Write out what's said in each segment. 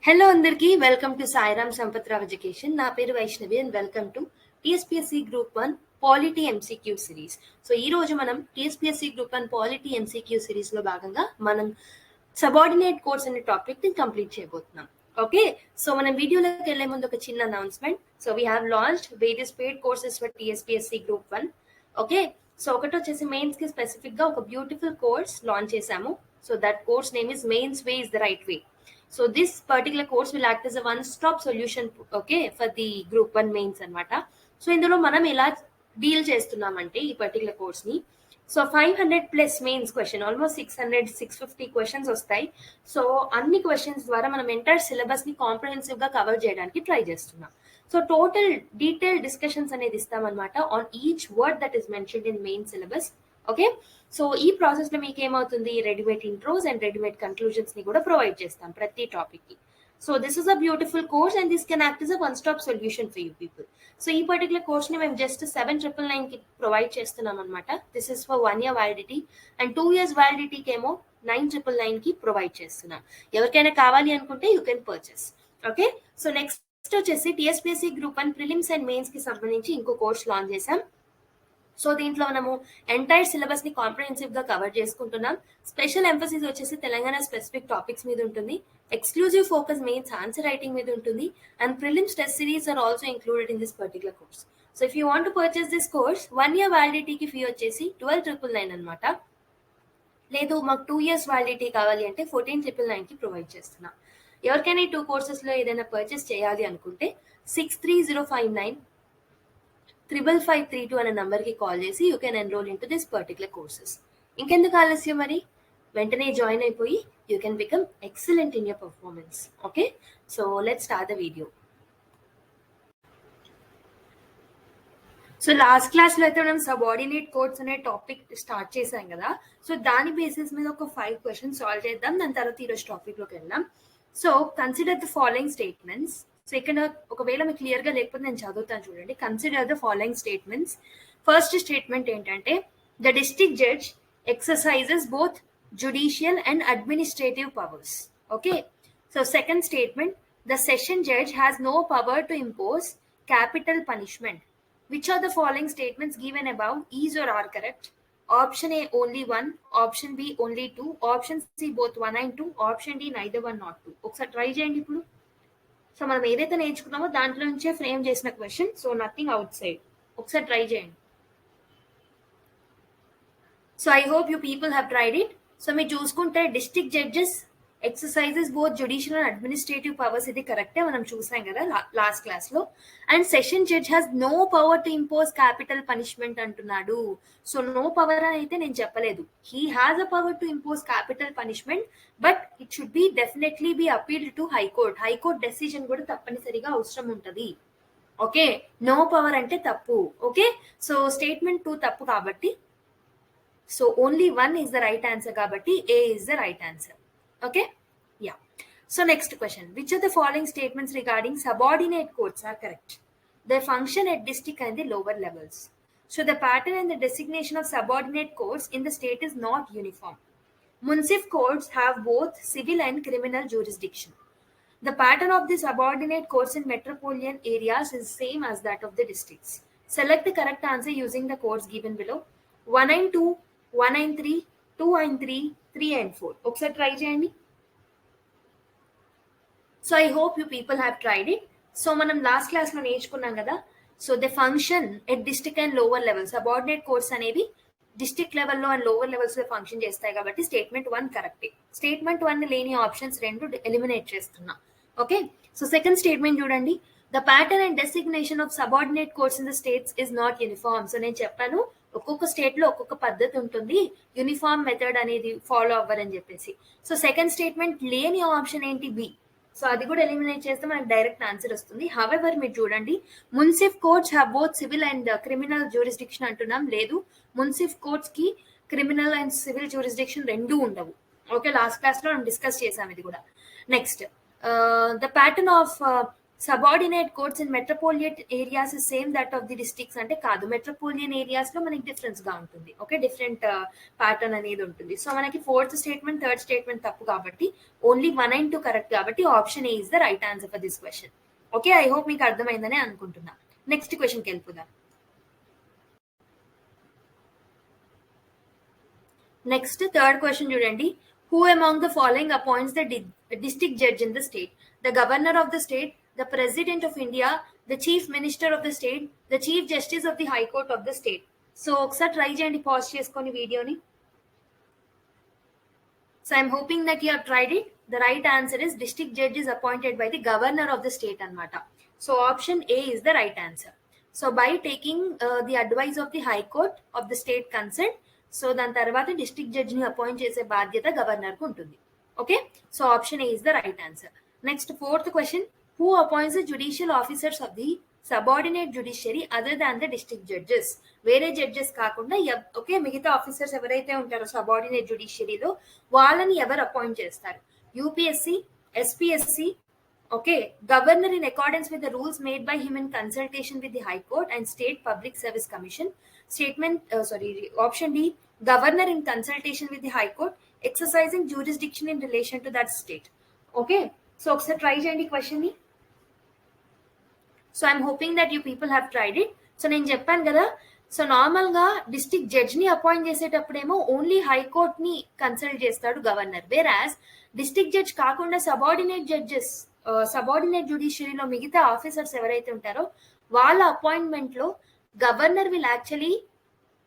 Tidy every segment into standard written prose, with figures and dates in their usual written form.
Hello అందరికీ welcome to Sairam సంపత్రావ్ education. నా పేరు Vaishnavi and welcome to TSPSC group 1 polity MCQ series. So ఈ రోజు మనం TSPSC group 1 polity MCQ series లో భాగంగా మనం సబార్డినేట్ కోర్స్ అనే టాపిక్ ని కంప్లీట్ చేయబోతున్నాం. ఓకే, సో మనం వీడియోలోకి వెళ్లే ముందు ఒక చిన్న announcement. So we have launched various paid courses for TSPSC group 1. Okay, so ఒకటి వచ్చేసి మెయిన్స్ కి స్పెసిఫిక్ గా ఒక బ్యూటిఫుల్ కోర్స్ లాంచ్ చేశాము. So that course name is mains way is the right way. So this particular course will act as a one-stop solution, okay, for the group 1 mains అన్నమాట. So ఇందులో మనం ఎలా deal చేస్తున్నామంటే ఈ particular course ని, so 500+ mains question, almost 650 questions వస్తాయి. So అన్ని questions ద్వారా మనం ఎంటైర్ సిలబస్ ని కాంప్రహెన్సివ్ గా కవర్ చేయడానికి ట్రై చేస్తున్నాం. సో టోటల్ డీటెయిల్ డిస్కషన్స్ అనేది ఇస్తామన్నమాట on each word that is mentioned in main syllabus. Okay, so ఈ ప్రాసెస్ లో మీకు ఏమవుతుంది, readymade intros and readymade conclusions ని కూడా ప్రొవైడ్ చేస్తాం ప్రతి టాపిక్ కి. So this is a beautiful course and this can act is a one stop solution for you people. So ఈ పర్టికులర్ కోర్స్ ని మేము జస్ట్ 7,999 కి ప్రొవైడ్ చేస్తున్నాం అనమాట. This is for 1 year validity and 2 years వ్యాలిడిటీకి ఏమో 9,999 కి ప్రొవైడ్ చేస్తున్నాం. ఎవరికైనా కావాలి అనుకుంటే you can purchase. Okay, so next వచ్చేసి TSPSC group 1 prelims and mains కి సంబంధించి ఇంకో కోర్స్ లాంచ్ చేశాం. సో దీంట్లో మనము ఎంటైర్ సిలబస్ ని కాంప్రహెన్సివ్ గా కవర్ చేసుకుంటున్నాం. స్పెషల్ ఎంఫసిస్ వచ్చేసి తెలంగాణ స్పెసిఫిక్ టాపిక్స్ మీద ఉంటుంది. Exclusive focus mains answer writing మీద ఉంటుంది. And prelims test series are also included in this particular course. So if you want to purchase this course, 1 year వ్యాలిడిటీకి fee వచ్చేసి 12,999 అనమాట. లేదు మాకు 2 years వ్యాలిడిటీ కావాలి అంటే 14,999 కి ప్రొవైడ్ చేస్తున్నాం. ఎవరికైనా ఈ 2 కోర్సెస్ లో ఏదైనా పర్చేస్ చేయాలి అనుకుంటే 63059 55532 అనే నంబర్కి కాల్ చేసి you can enrol in to this particular courses. ఇంకెందుకు ఆలస్యం, మరి వెంటనే జాయిన్ అయిపోయి you can become excellent in your performance. Okay, so let's start the video. So last class లో అయితే మనం సబార్డినేట్ కోడ్స్ అనే టాపిక్ స్టార్ట్ చేశాం కదా. సో దాని బేసిస్ మీద ఒక 5 క్వశ్చన్స్ సాల్వ్ చేద్దాం. దాని తర్వాత ఈరోజు టాపిక్ లోకి వెళ్దాం. So consider the following statements. So ఇక్కడ ఒకవేళ మీకు క్లియర్ గా లేకపోతే నేను చదువుతాను చూడండి. Consider the following statements. First statement ఏంటంటే, the district judge exercises both judicial and administrative powers. Okay, so second statement, the session judge has no power to impose capital punishment. Which of the following statements given above is or are correct? Option A only 1, option B only 2, option C both 1 and 2, option D neither 1 nor 2. ఒకసారి try చేయండి. ఇప్పుడు so మనం ఏదైతే నేర్చుకున్నామో దాంట్లో నుంచే frame చేసిన question. So nothing outside. ఒకసారి try చేయండి. So I hope you people have tried it. So మీరు చూసుకుంటే district judges exercises both judicial and administrative powers, ఇది కరెక్టే, మనం చూసాం కదా లాస్ట్ క్లాస్ లో. And session judge has no power to impose capital punishment అంటున్నాడు. సో నో పవర్ అని అయితే నేను చెప్పలేదు. He has a power to impose capital punishment, but it should be definitely be appealed to high court. High court decision కూడా తప్పనిసరిగా అవసరం ఉంటుంది. Okay, no power అంటే తప్పు. ఓకే, సో స్టేట్మెంట్ 2 తప్పు కాబట్టి, so only 1 is the right answer కాబట్టి A is the right answer. Okay, yeah. So next question, which of the following statements regarding subordinate courts are correct? They function at district and the lower levels. So the pattern and the designation of subordinate courts in the state is not uniform. Municipal courts have both civil and criminal jurisdiction. The pattern of the subordinate courts in metropolitan areas is same as that of the districts. Select the correct answer using the courts given below. 1 and 2, 1 and 3, 2 and 3, 3 and 4. ఒకసారి try చేయండి. So I hope you people have tried it. So మనం last class లో నేర్చుకున్నాం కదా. So the function at district and lower level. Subordinate courts అనేవి district లెవెల్లో and lower levels లో function చేస్తాయి కాబట్టి స్టేట్మెంట్ 1 కరెక్టే. స్టేట్మెంట్ 1 లేని ఆప్షన్స్ 2 ఎలిమినేట్ చేస్తున్నా. ఓకే, సో సెకండ్ స్టేట్మెంట్ చూడండి. The pattern and designation of subordinate courts in the states is not uniform. So నేను చెప్పాను ఒక్కొక్క స్టేట్ లో ఒక్కొక్క పద్ధతి ఉంటుంది, యూనిఫామ్ మెథడ్ అనేది ఫాలో అవ్వరని చెప్పేసి. సో సెకండ్ స్టేట్మెంట్ లేని ఆప్షన్ ఏంటి, బి. సో అది కూడా ఎలిమినేట్ చేస్తే మనకు డైరెక్ట్ ఆన్సర్ వస్తుంది. హవెవర్ మీరు చూడండి, munsif courts have both civil and criminal jurisdiction అంటున్నాం. లేదు, మున్సిఫ్ కోర్ట్స్ కి క్రిమినల్ అండ్ సివిల్ జ్యూరిస్డిక్షన్ 2 ఉండవు. ఓకే, లాస్ట్ క్లాస్ లో మనం డిస్కస్ చేసాం ఇది కూడా. Next, the pattern of subordinate courts in metropolitan areas is same that of the districts అంటే కాదు, మెట్రోపాలిటన్ ఏరియాస్ లో మనకి డిఫరెన్స్ గా ఉంటుంది. ఓకే, డిఫరెంట్ ప్యాటర్న్ అనేది ఉంటుంది. సో మనకి ఫోర్త్ స్టేట్మెంట్ థర్డ్ స్టేట్మెంట్ తప్పు కాబట్టి ఓన్లీ 1 and 2 కరెక్ట్ కాబట్టి option A is the right answer for this question. Okay, I hope మీకు అర్థమైందని అనుకుంటున్నా. నెక్స్ట్ క్వశ్చన్కి వెళ్ళిపోదాం. నెక్స్ట్ థర్డ్ క్వశ్చన్ చూడండి. Who among the following appoints the district judge in the state? The governor of the state, the president of India, the chief minister of the state, the chief justice of the high court of the state. So ఒకసారి try చేయండి pause చేసుకొని వీడియోని. So I'm hoping that you have tried it. The right answer is district judge is appointed by the governor of the state anamata. So option A is the right answer. So by taking the advice of the high court of the state concerned, so దాని తర్వాత district judge ని appoint చేసే బాధ్యత governor కు ఉంటుంది. Okay, so option A is the right answer. Next fourth question. Who appoints the judicial officers of the subordinate judiciary other than the district judges? వేరే judges కాకుండా okay, మిగతా officers ఎవరైతే ఉంటారో సబార్డినేట్ జ్యుడిషియరీలో వాళ్ళని ఎవరు అపాయింట్ చేస్తారు? UPSC, SPSC, okay, governor in accordance with the rules made by him in consultation with the high court and state public service commission. Option D, governor in consultation with the high court exercising jurisdiction in relation to that state. Okay, so ఒకసారి try చేయండి question ని. So I'm hoping that you people have tried it. So నేను చెప్పాను కదా, so normal గా district judge ని appoint చేసేటప్పుడేమో only high court ని consult చేస్తాడు గవర్నర్. వేరాస్ డిస్ట్రిక్ట్ జడ్జ్ కాకుండా సబార్డినేట్ జడ్జెస్, సబార్డినేట్ జ్యుడిషియరీలో మిగతా ఆఫీసర్స్ ఎవరైతే ఉంటారో వాళ్ళ అపాయింట్మెంట్ లో governor will actually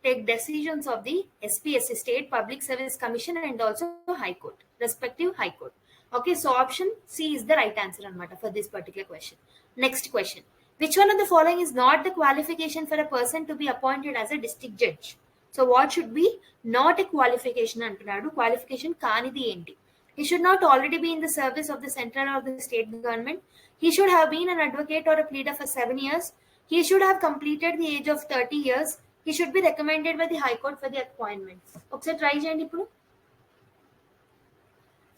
take decisions of the SPSC, State Public Service Commission, and also High Court, respective High Court. Okay, so option C is the right answer anamata for this particular question. Next question. Which one of the following is not the qualification for a person to be appointed as a district judge? So what should be not a qualification antunadu? Qualification kaanidi enti? He should not already be in the service of the central or the state government. He should have been an advocate or a pleader for 7 years. He should have completed the age of 30 years. He should be recommended by the High Court for the appointment. Okay, try cheyandi ippudu.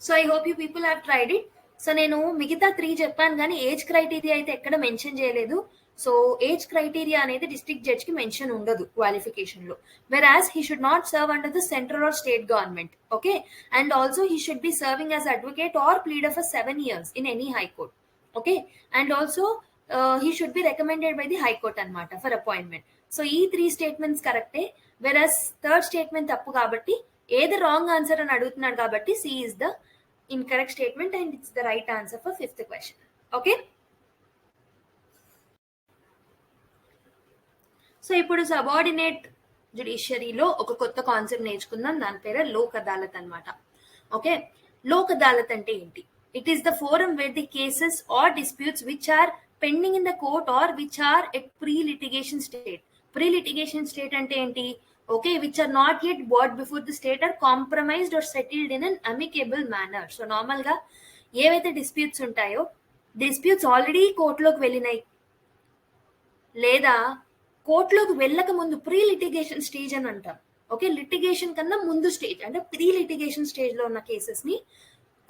So I hope you people have tried it. So నేను మిగతా 3 చెప్పాను కానీ age criteria అయితే ఎక్కడ mention చేయలేదు. So age criteria అనేది district judge కి mention ఉండదు క్వాలిఫికేషన్ లో. Whereas he should not serve under the central or state government. Okay, and also he should be serving as advocate or pleader for 7 years in any high court. Okay, and also he should be recommended by the high court anamata for appointment. So ee 3 statements correct, whereas third statement tappu kabatti edi wrong answer ani adugutunnadu kabatti C is the incorrect statement and it's the right answer for fifth question. Okay, so ippudu subordinate judiciary lo oka kotta concept నేర్చుకుందాం. దాని పేరు లోక్ అదాలత్ అన్నమాట. Okay, Lok Adalat అంటే ఏంటి? It is the forum where the cases or disputes which are pending in the court or which are at pre-litigation state. Pre-litigation state ante enti? Okay, which are not yet brought before the state are compromised or settled in an amicable manner. So normal ga ఏవైతే disputes ఉంటాయో disputes already కోర్టులోకి వెళ్ళినాయి లేదా కోర్టులోకి వెళ్ళక ముందు pre litigation stage అని అంటాం. Okay, litigation కన్నా ముందు స్టేజ్ అంటే ప్రీ లిటిగేషన్ స్టేజ్ లో ఉన్న కేసెస్ ని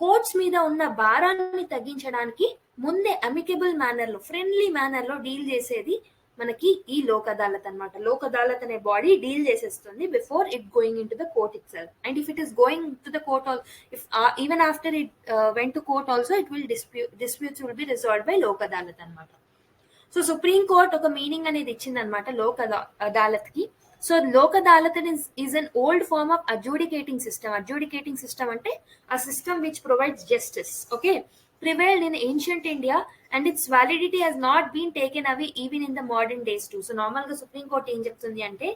కోర్ట్స్ మీద ఉన్న భారాన్ని తగ్గించడానికి ముందే అమికబుల్ మేనర్ లో, ఫ్రెండ్లీ మేనర్ లో డీల్ చేసేది మనకి ఈ లోక్ అదాలత్ అన్నమాట. లోక్ అదాలత్ అనే బాడీ డీల్ చేసేస్తుంది before it going in to the court it self. And if it is going to the court, if even after it went to court also it will disputes will be resolved by Lok Adalat అన్నమాట. So supreme court ఒక meaning అనేది ఇచ్చింది అనమాట లోక్ అదాలత్ కి. So Lok Adalat is an old form of adjudicating system. Adjudicating system అంటే a system which provides justice. Okay, prevailed in ancient India and its validity has not been taken away even in the modern days too. So normal గా supreme court ఏం చెప్తుంది అంటే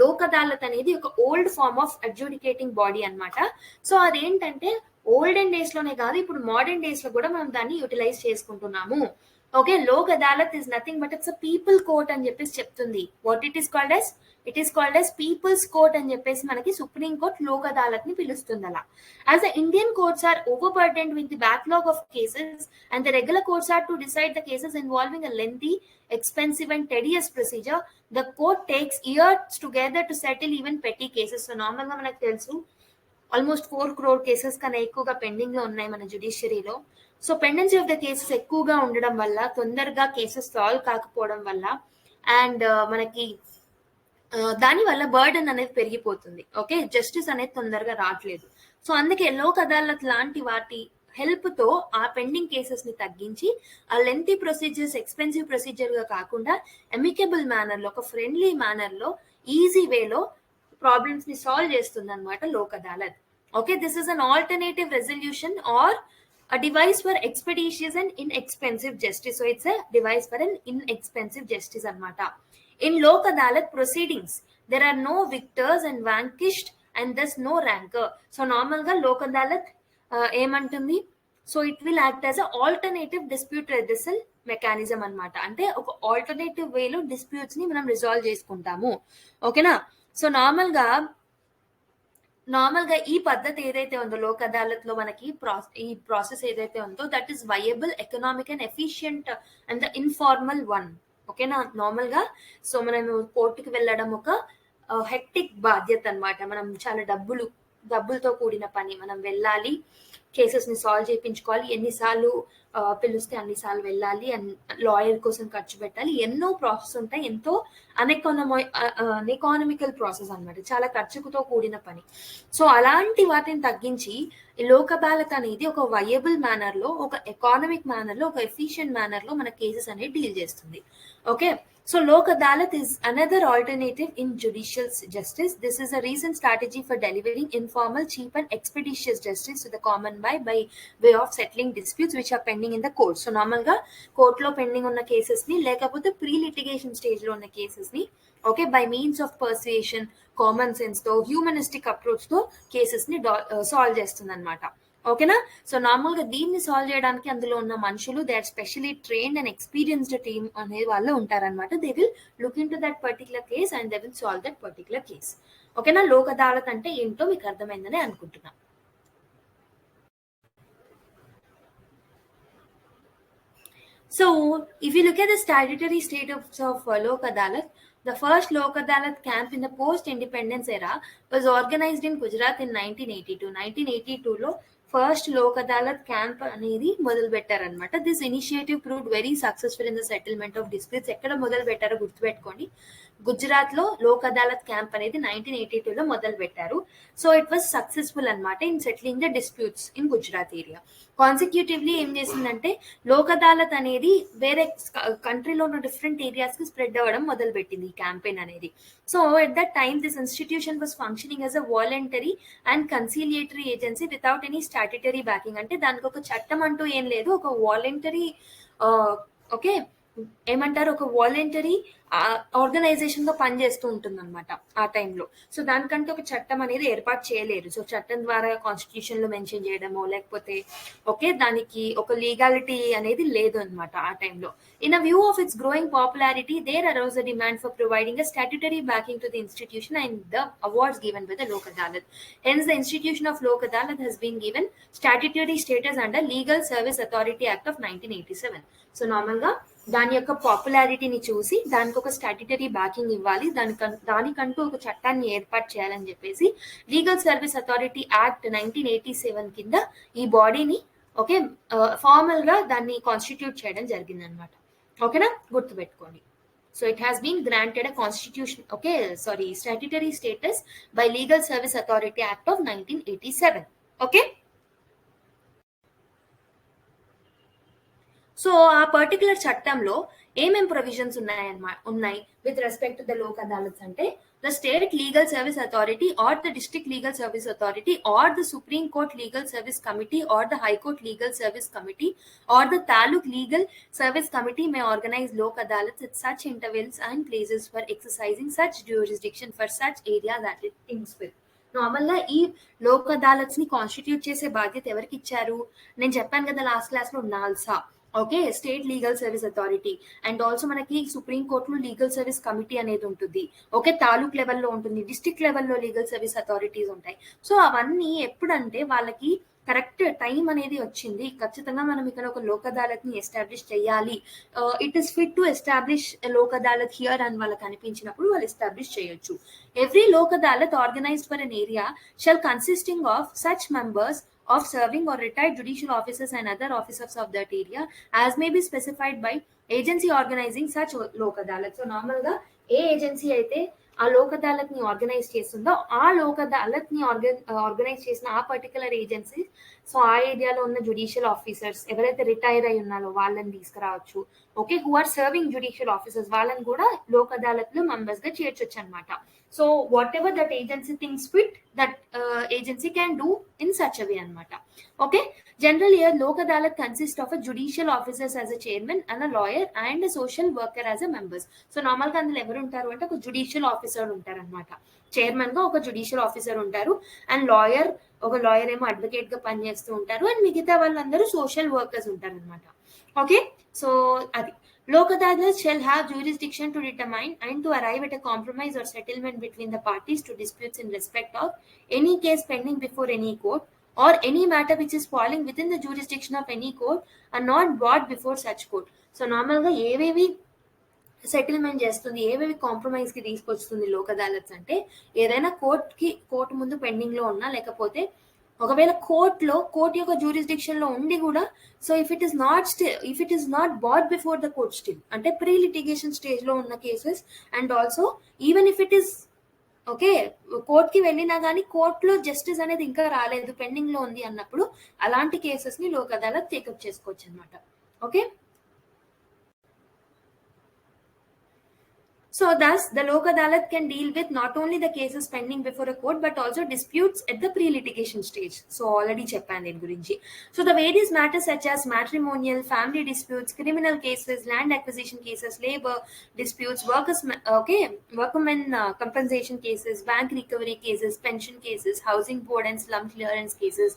లోక్ అదాలత్ అనేది ఒక old form of adjudicating body అన్నమాట. So అదేంటంటే olden days లోనే కాదు, ఇప్పుడు మోడర్న్ డేస్ లో కూడా మనం దాన్ని యూటిలైజ్ చేసుకుంటున్నాము. Okay, Lok Adalat is nothing but it's a people court అని చెప్పేసి చెప్తుంది. What it is called as? It is called as people's court అని చెప్పేసి మనకి సుప్రీం కోర్ట్ లోక్ అదాలత్ ని పిలుస్తుంది అలా. As the Indian courts are overburdened with the backlog of cases and the regular courts are to decide the cases involving a lengthy, expensive and tedious procedure, the court takes years together to settle even petty cases. So normal గా మనకు తెలుసు almost 4 crore cases కన్నా ఎక్కువగా pending లో ఉన్నాయి మన జ్యుడిషియరీలో. So pendency of the cases ఎక్కువగా ఉండడం వల్ల, తొందరగా కేసెస్ సాల్వ్ కాకపోవడం వల్ల, అండ్ మనకి దానివల్ల బర్డెన్ అనేది పెరిగిపోతుంది. ఓకే, జస్టిస్ అనేది తొందరగా రావట్లేదు. సో అందుకే లోక్ అదాలత్ లాంటి వాటి హెల్ప్ తో ఆ పెండింగ్ కేసెస్ ని తగ్గించి, ఆ లెంతీ ప్రొసీజర్స్ ఎక్స్పెన్సివ్ ప్రొసీజర్ గా కాకుండా అమికబుల్ మేనర్ లో, ఒక ఫ్రెండ్లీ మేనర్ లో, ఈజీ వేలో ప్రాబ్లమ్స్ ని సాల్వ్ చేస్తుంది అనమాట Lok Adalat. Okay, this is an alternative resolution or a device for expeditious and inexpensive justice. So it's a device for an inexpensive justice anamata. In Lok Adalat proceedings, there are no victors and vanquished and thus no rancor. So normal ga Lok Adalat ఏమంటుంది, so it will act as a alternative dispute redressal mechanism అనమాట. అంటే ఒక alternative వేలో disputes ని మనం resolve చేసుకుంటాము. ఓకేనా. So normal గా ఈ పద్ధతి ఏదైతే ఉందో లోక్ అదాలత్ లో మనకి ఈ ప్రాసెస్ ఏదైతే ఉందో that is viable, economic and efficient and the informal one. ఓకేనా. నార్మల్ గా సో మనం కోర్టుకి వెళ్ళడం ఒక హెక్టిక్ బాధ్యత అనమాట. మనం చాలా డబ్బులతో కూడిన పని. మనం వెళ్ళాలి, కేసెస్ ని సాల్వ్ చేయించుకోవాలి, ఎన్నిసార్లు పిలుస్తే అన్నిసార్లు వెళ్ళాలి, అండ్ లాయర్ కోసం ఖర్చు పెట్టాలి, ఎన్నో ప్రాసెస్ ఉంటాయి. ఎంతో అనెకానమికల్ ప్రాసెస్ అనమాట, చాలా ఖర్చుతో కూడిన పని. సో అలాంటి వాటిని తగ్గించి ఈ లోక్ అదాలత్ అనేది ఒక వయబుల్ మేనర్ లో, ఒక ఎకానమిక్ మేనర్ లో, ఒక ఎఫిషియెంట్ మేనర్ లో మన కేసెస్ అనేది డీల్ చేస్తుంది. Okay. So Lok Adalat is another alternative in judicial justice. This is a recent strategy for delivering informal, cheap and expeditious justice to the common by way of settling disputes which are pending in the court. So normal ga court lo pending ఉన్న cases ni lekapothe pre litigation stage lo ఉన్న cases ni okay by means of persuasion, common sense తో, humanistic approach తో cases ni solve చేస్తుంది అన్నమాట. ఓకేనా. So normal గా దీన్ని solve చేయడానికి అందులో ఉన్న మనుషులు they are specially trained and experienced team అనే వాళ్ళు ఉంటారనమాట. They will look in to that particular case and they will solve that particular case. ఓకేనా. లోక్ అదాలత్ అంటే ఏంటో మీకు అర్థమైందని అనుకుంటున్నా. So if you look at the statutory status of Lok Adalat, the first Lok Adalat camp in the post-independence era was organized in Gujarat in 1982. 1982 లో first Lok Adalat camp అనేది మొదలు పెట్టారనమాట. This initiative proved very successful in the settlement of disputes. ఎక్కడ మొదలు పెట్టారో గుర్తుపెట్టుకోండి, గుజరాత్ లో Lok Adalat camp అనేది 1982 లో మొదలు పెట్టారు. సో ఇట్ వాస్ సక్సెస్ఫుల్ అనమాట in settling the disputes in Gujarat area. Consecutively ఏం చేసిందంటే లోక్ అదాలత్ అనేది వేరే కంట్రీలో ఉన్న డిఫరెంట్ ఏరియాస్ కి స్ప్రెడ్ అవ్వడం మొదలు పెట్టింది ఈ క్యాంపెయిన్ అనేది. So at that time this institution was functioning as a voluntary and conciliatory agency without any statutory backing. అంటే దానికి ఒక చట్టం అంటూ ఏం లేదు, ఒక వాలంటరీ ఓకే ఏమంటారు, ఒక వాలంటరీ ఆర్గనైజేషన్ గా పనిచేస్తూ ఉంటుంది అనమాట ఆ టైంలో. సో దానికంటే ఒక చట్టం అనేది ఏర్పాటు చేయలేరు. సో చట్టం ద్వారా కాన్స్టిట్యూషన్ లో మెన్షన్ చేయడమో లేకపోతే ఓకే దానికి ఒక లీగాలిటీ అనేది లేదు అనమాట ఆ టైంలో. In a view of its growing popularity there arose the demand for providing a statutory backing to the institution and the awards given by the Lok Adalat. Hence the institution of Lok Adalat has been given statutory status under legal service authority act of 1987. So normal గా దాని యొక్క పాపులారిటీని చూసి దానికి ఒక statutory backing ఇవ్వాలి, దానికంటూ ఒక చట్టాన్ని ఏర్పాటు చేయాలని చెప్పేసి లీగల్ సర్వీస్ అథారిటీ యాక్ట్ 1987 కింద ఈ బాడీని ఓకే ఫార్మల్ గా దాన్ని కాన్స్టిట్యూట్ చేయడం జరిగింది అనమాట. ఓకేనా, గుర్తుపెట్టుకోండి. So it has been granted a constitution, statutory status by Legal Service Authority Act of 1987. Okay. So ఆ పర్టికులర్ చట్టంలో ఏమేం ప్రొవిజన్స్ ఉన్నాయి with respect to the Lok Adalats అంటే the state legal service authority or the district legal service authority or the supreme court legal service committee or the high court legal service committee or the taluk legal service committee may organize Lok Adalats at such intervals and places for exercising such jurisdiction for such area that it thinks with. Normal గా ఈ లోక్ అదాలత్స్ ని constitute చేసే బాధ్యత ఎవరికి ఇచ్చారు? నేను చెప్పాను కదా లాస్ట్ క్లాస్ లో, NALSA okay state legal service authority. And also మనకి సుప్రీం కోర్టులో లీగల్ సర్వీస్ కమిటీ అనేది ఉంటుంది. ఓకే తాలూక్ లెవెల్లో ఉంటుంది, డిస్ట్రిక్ట్ లెవెల్లో లీగల్ సర్వీస్ అథారిటీస్ ఉంటాయి. సో అవన్నీ ఎప్పుడంటే వాళ్ళకి కరెక్ట్ టైం అనేది వచ్చింది, ఖచ్చితంగా మనం ఇక్కడ ఒక లోక్ అదాలత్ ని ఎస్టాబ్లిష్ చేయాలి, it is fit to establish Lok Adalat here అని వాళ్ళకి అనిపించినప్పుడు వాళ్ళు ఎస్టాబ్లిష్ చేయొచ్చు. Every Lok Adalat organised for an area shall consisting of such members of serving or retired judicial officers and other officers of that area as may be specified by agency organizing such Lok Adalat. So normal గా ఏ agency అయితే ఆ లోక్ అదాలత్ ని organise చేస్తుందో ఆ లోక్ అదాలత్ ని organise చేసిన ఆ particular agency, so ఆ ఏరియాలో ఉన్న జుడిషియల్ ఆఫీసర్స్ ఎవరైతే రిటైర్ అయి ఉన్నారో వాళ్ళని తీసుకురావచ్చు. Okay, who are serving judicial officers వాళ్ళని కూడా లోక్ అదాలత్ లో మెంబర్స్ గా చేర్చొచ్చు అనమాట. So whatever that agency things fit that agency can do in such a way అనమాట. Okay, generally Lok Adalat consist of a judicial officers as a chairman and a lawyer and social worker as a members. So normal గా అందులో ఎవరు ఉంటారు అంటే ఒక judicial officer ఉంటారు అనమాట. Chairman గా ఒక జుడిషియల్ ఆఫీసర్ ఉంటారు, అండ్ ఒక లాయర్ ఏమో అడ్వకేట్ గా పనిచేస్తూ ఉంటారు, అండ్ మిగతా వాళ్ళందరూ సోషల్ వర్కర్స్ ఉంటారు అనమాట. ఓకే, సో అది Lok Adalat shall have jurisdiction to determine and to arrive at a compromise or settlement between the parties to disputes in respect of any case pending before any court or any matter which is falling within the jurisdiction of any court and not brought before such court. So normal ga ఏవేవి settlement చేస్తుంది, ఏవేవి compromise కి తీసుకొస్తుంది లోక్ అదాలత్ అంటే, ఏదైనా court ముందు pending లో ఉన్నా, లేకపోతే ఒకవేళ కోర్టు యొక్క జ్యూరిస్డిక్షన్ లో ఉండి కూడా, so if it is not brought before the court still అంటే ప్రీ లిటిగేషన్ స్టేజ్ లో ఉన్న cases, and also even if it is okay కోర్టుకి వెళ్ళినా కానీ కోర్టులో జస్టిస్ అనేది ఇంకా రాలేదు, పెండింగ్ లో ఉంది అన్నప్పుడు అలాంటి కేసెస్ ని లోక్ అదాలత్ టేకప్ చేసుకోవచ్చు అనమాట. Okay, so thus the Lok Adalat can deal with not only the cases pending before a court but also disputes at the pre-litigation stage. So already cheppanu din gurinchi. So the various matters such as matrimonial, family disputes, criminal cases, land acquisition cases, labor disputes, workmen compensation cases, bank recovery cases, pension cases, housing board and slum clearance cases,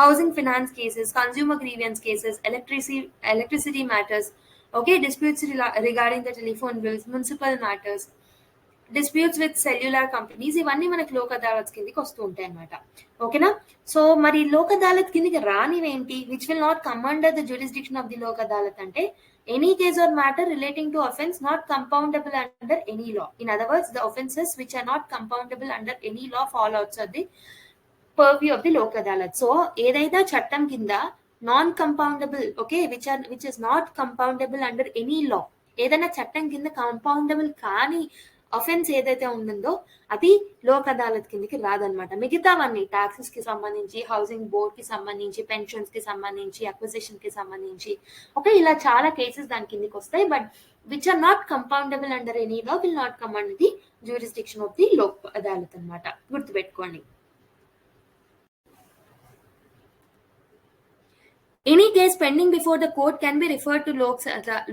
housing finance cases, consumer grievance cases, electricity matters, okay, disputes regarding the telephone bills, municipal matters, disputes with cellular companies, ఇవన్నీ మనకి లోక్ అదాలత్ కిందకి వస్తూ ఉంటాయి అనమాట. ఓకేనా, so మరి లోక్ అదాలత్ కిందకి రానివేంటి, which will not come under the jurisdiction of the Lok Adalat అంటే, any case or matter relating to offence not compoundable under any law. In other words, the offences which are not compoundable under any law fall outs of the purview of the Lok Adalat. So ఏదైతే చట్టం కింద non compoundable, okay, which is not compoundable under any law, ఏదైనా చట్టం కింద compoundable కానీ offence ఏదైతే ఉంటుందో అది లోక్ అదాలత్ కిందకి రాదనమాట. మిగతావన్నీ టాక్సెస్ కి సంబంధించి, హౌసింగ్ బోర్డ్ కి సంబంధించి, పెన్షన్స్ కి సంబంధించి, అక్విజిషన్ కి సంబంధించి, ఓకే, ఇలా చాలా కేసెస్ దాని కిందకి వస్తాయి. But which are not compoundable under any law will not come under the jurisdiction of the Lok Adalat అనమాట. గుర్తుపెట్టుకోండి. Any case pending before the court can be referred to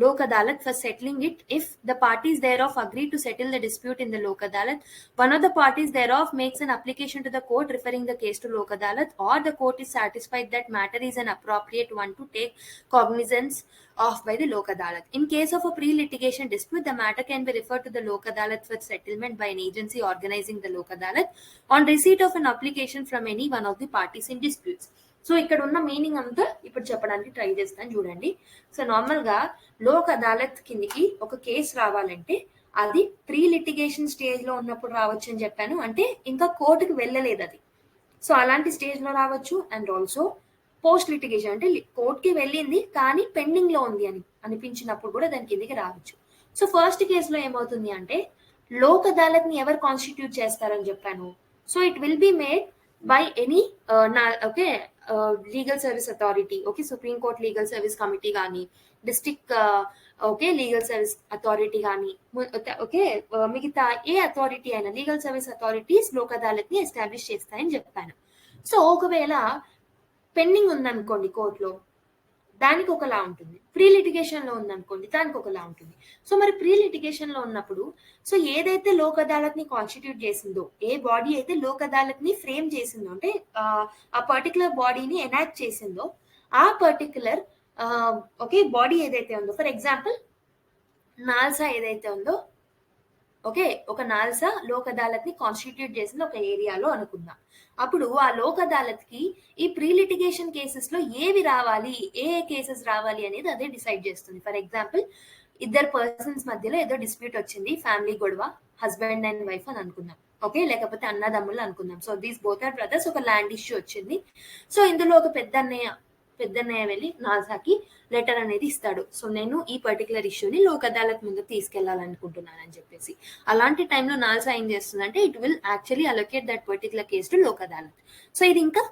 Lok Adalat for settling it if the parties thereof agree to settle the dispute in the Lok Adalat. One of the parties thereof makes an application to the court referring the case to Lok Adalat, or the court is satisfied that matter is an appropriate one to take cognizance of by the Lok Adalat. In case of a pre-litigation dispute, the matter can be referred to the Lok Adalat for settlement by an agency organizing the Lok Adalat on receipt of an application from any one of the parties in disputes. So ఇక్కడ ఉన్న meaning అంతా ఇప్పుడు చెప్పడానికి try చేస్తాను చూడండి. So normal గా లోక్ అదాలత్ కిందికి ఒక కేసు రావాలంటే అది ప్రీ లిటిగేషన్ స్టేజ్ లో ఉన్నప్పుడు రావచ్చు అని చెప్పాను, అంటే ఇంకా కోర్టుకి వెళ్ళలేదు అది. సో అలాంటి స్టేజ్ లో రావచ్చు, అండ్ ఆల్సో పోస్ట్ లిటిగేషన్ అంటే కోర్టుకి వెళ్ళింది కానీ పెండింగ్ లో ఉంది అని అనిపించినప్పుడు కూడా దాని కిందికి రావచ్చు. సో ఫస్ట్ కేసులో ఏమవుతుంది అంటే, లోక్ అదాలత్ ని ఎవరు కాన్స్టిట్యూట్ చేస్తారని చెప్పాను. So it will be made by any legal service authority, okay, Supreme Court Legal Service Committee gaani, district legal service authority gaani, okay, migita A authority అయినా legal service authorities Lok Adalat ని establish చేస్తాయని చెప్పాను. So ఒకవేళ pending ఉందనుకోండి కోర్టులో, దానికి ఒకలా ఉంటుంది. ప్రీ లిటిగేషన్ లో ఉందనుకోండి, దానికి ఒకలా ఉంటుంది. సో మరి ప్రీ లిటిగేషన్ లో ఉన్నప్పుడు, సో ఏదైతే లోక్ అదాలత్ ని కాన్స్టిట్యూట్ చేసిందో, ఏ బాడీ అయితే లోక్ అదాలత్ ని ఫ్రేమ్ చేసిందో, అంటే ఆ పర్టికులర్ బాడీని ఎనాక్ట్ చేసిందో, ఆ పర్టికులర్ ఓకే బాడీ ఏదైతే ఉందో, ఫర్ ఎగ్జాంపుల్ నాల్సా ఏదైతే ఉందో, ఓకే, ఒక నాల్సా లోక్ అదాలత్ ని కాన్స్టిట్యూట్ చేసింది ఒక ఏరియాలో అనుకుందాం. అప్పుడు ఆ లోక్ అదాలత్ కి ఈ ప్రీ లిటిగేషన్ కేసెస్ లో ఏవి రావాలి, ఏ కేసెస్ రావాలి అనేది అదే డిసైడ్ చేస్తుంది. ఫర్ ఎగ్జాంపుల్ ఇద్దరు పర్సన్స్ మధ్యలో ఏదో డిస్ప్యూట్ వచ్చింది, ఫ్యామిలీ గొడవ, హస్బెండ్ అండ్ వైఫ్ అని అనుకుందాం. ఓకే, లేకపోతే అన్నదమ్ములు అనుకుందాం. So these both are brothers. ఒక ల్యాండ్ ఇష్యూ వచ్చింది. సో ఇందులో ఒక పెద్దన్నయ్య వెళ్ళి నాజాకి లెటర్ అనేది ఇస్తాడు. సో నేను ఈ పర్టికులర్ ఇష్యూని లోక్ అదాలత్ ముందు తీసుకెళ్లాలనుకుంటున్నానని చెప్పేసి. అలాంటి టైంలో నాల్సా ఏం చేస్తుందంటే it will actually allocate that particular case to Lok Adalat. So ఇది ఇంకా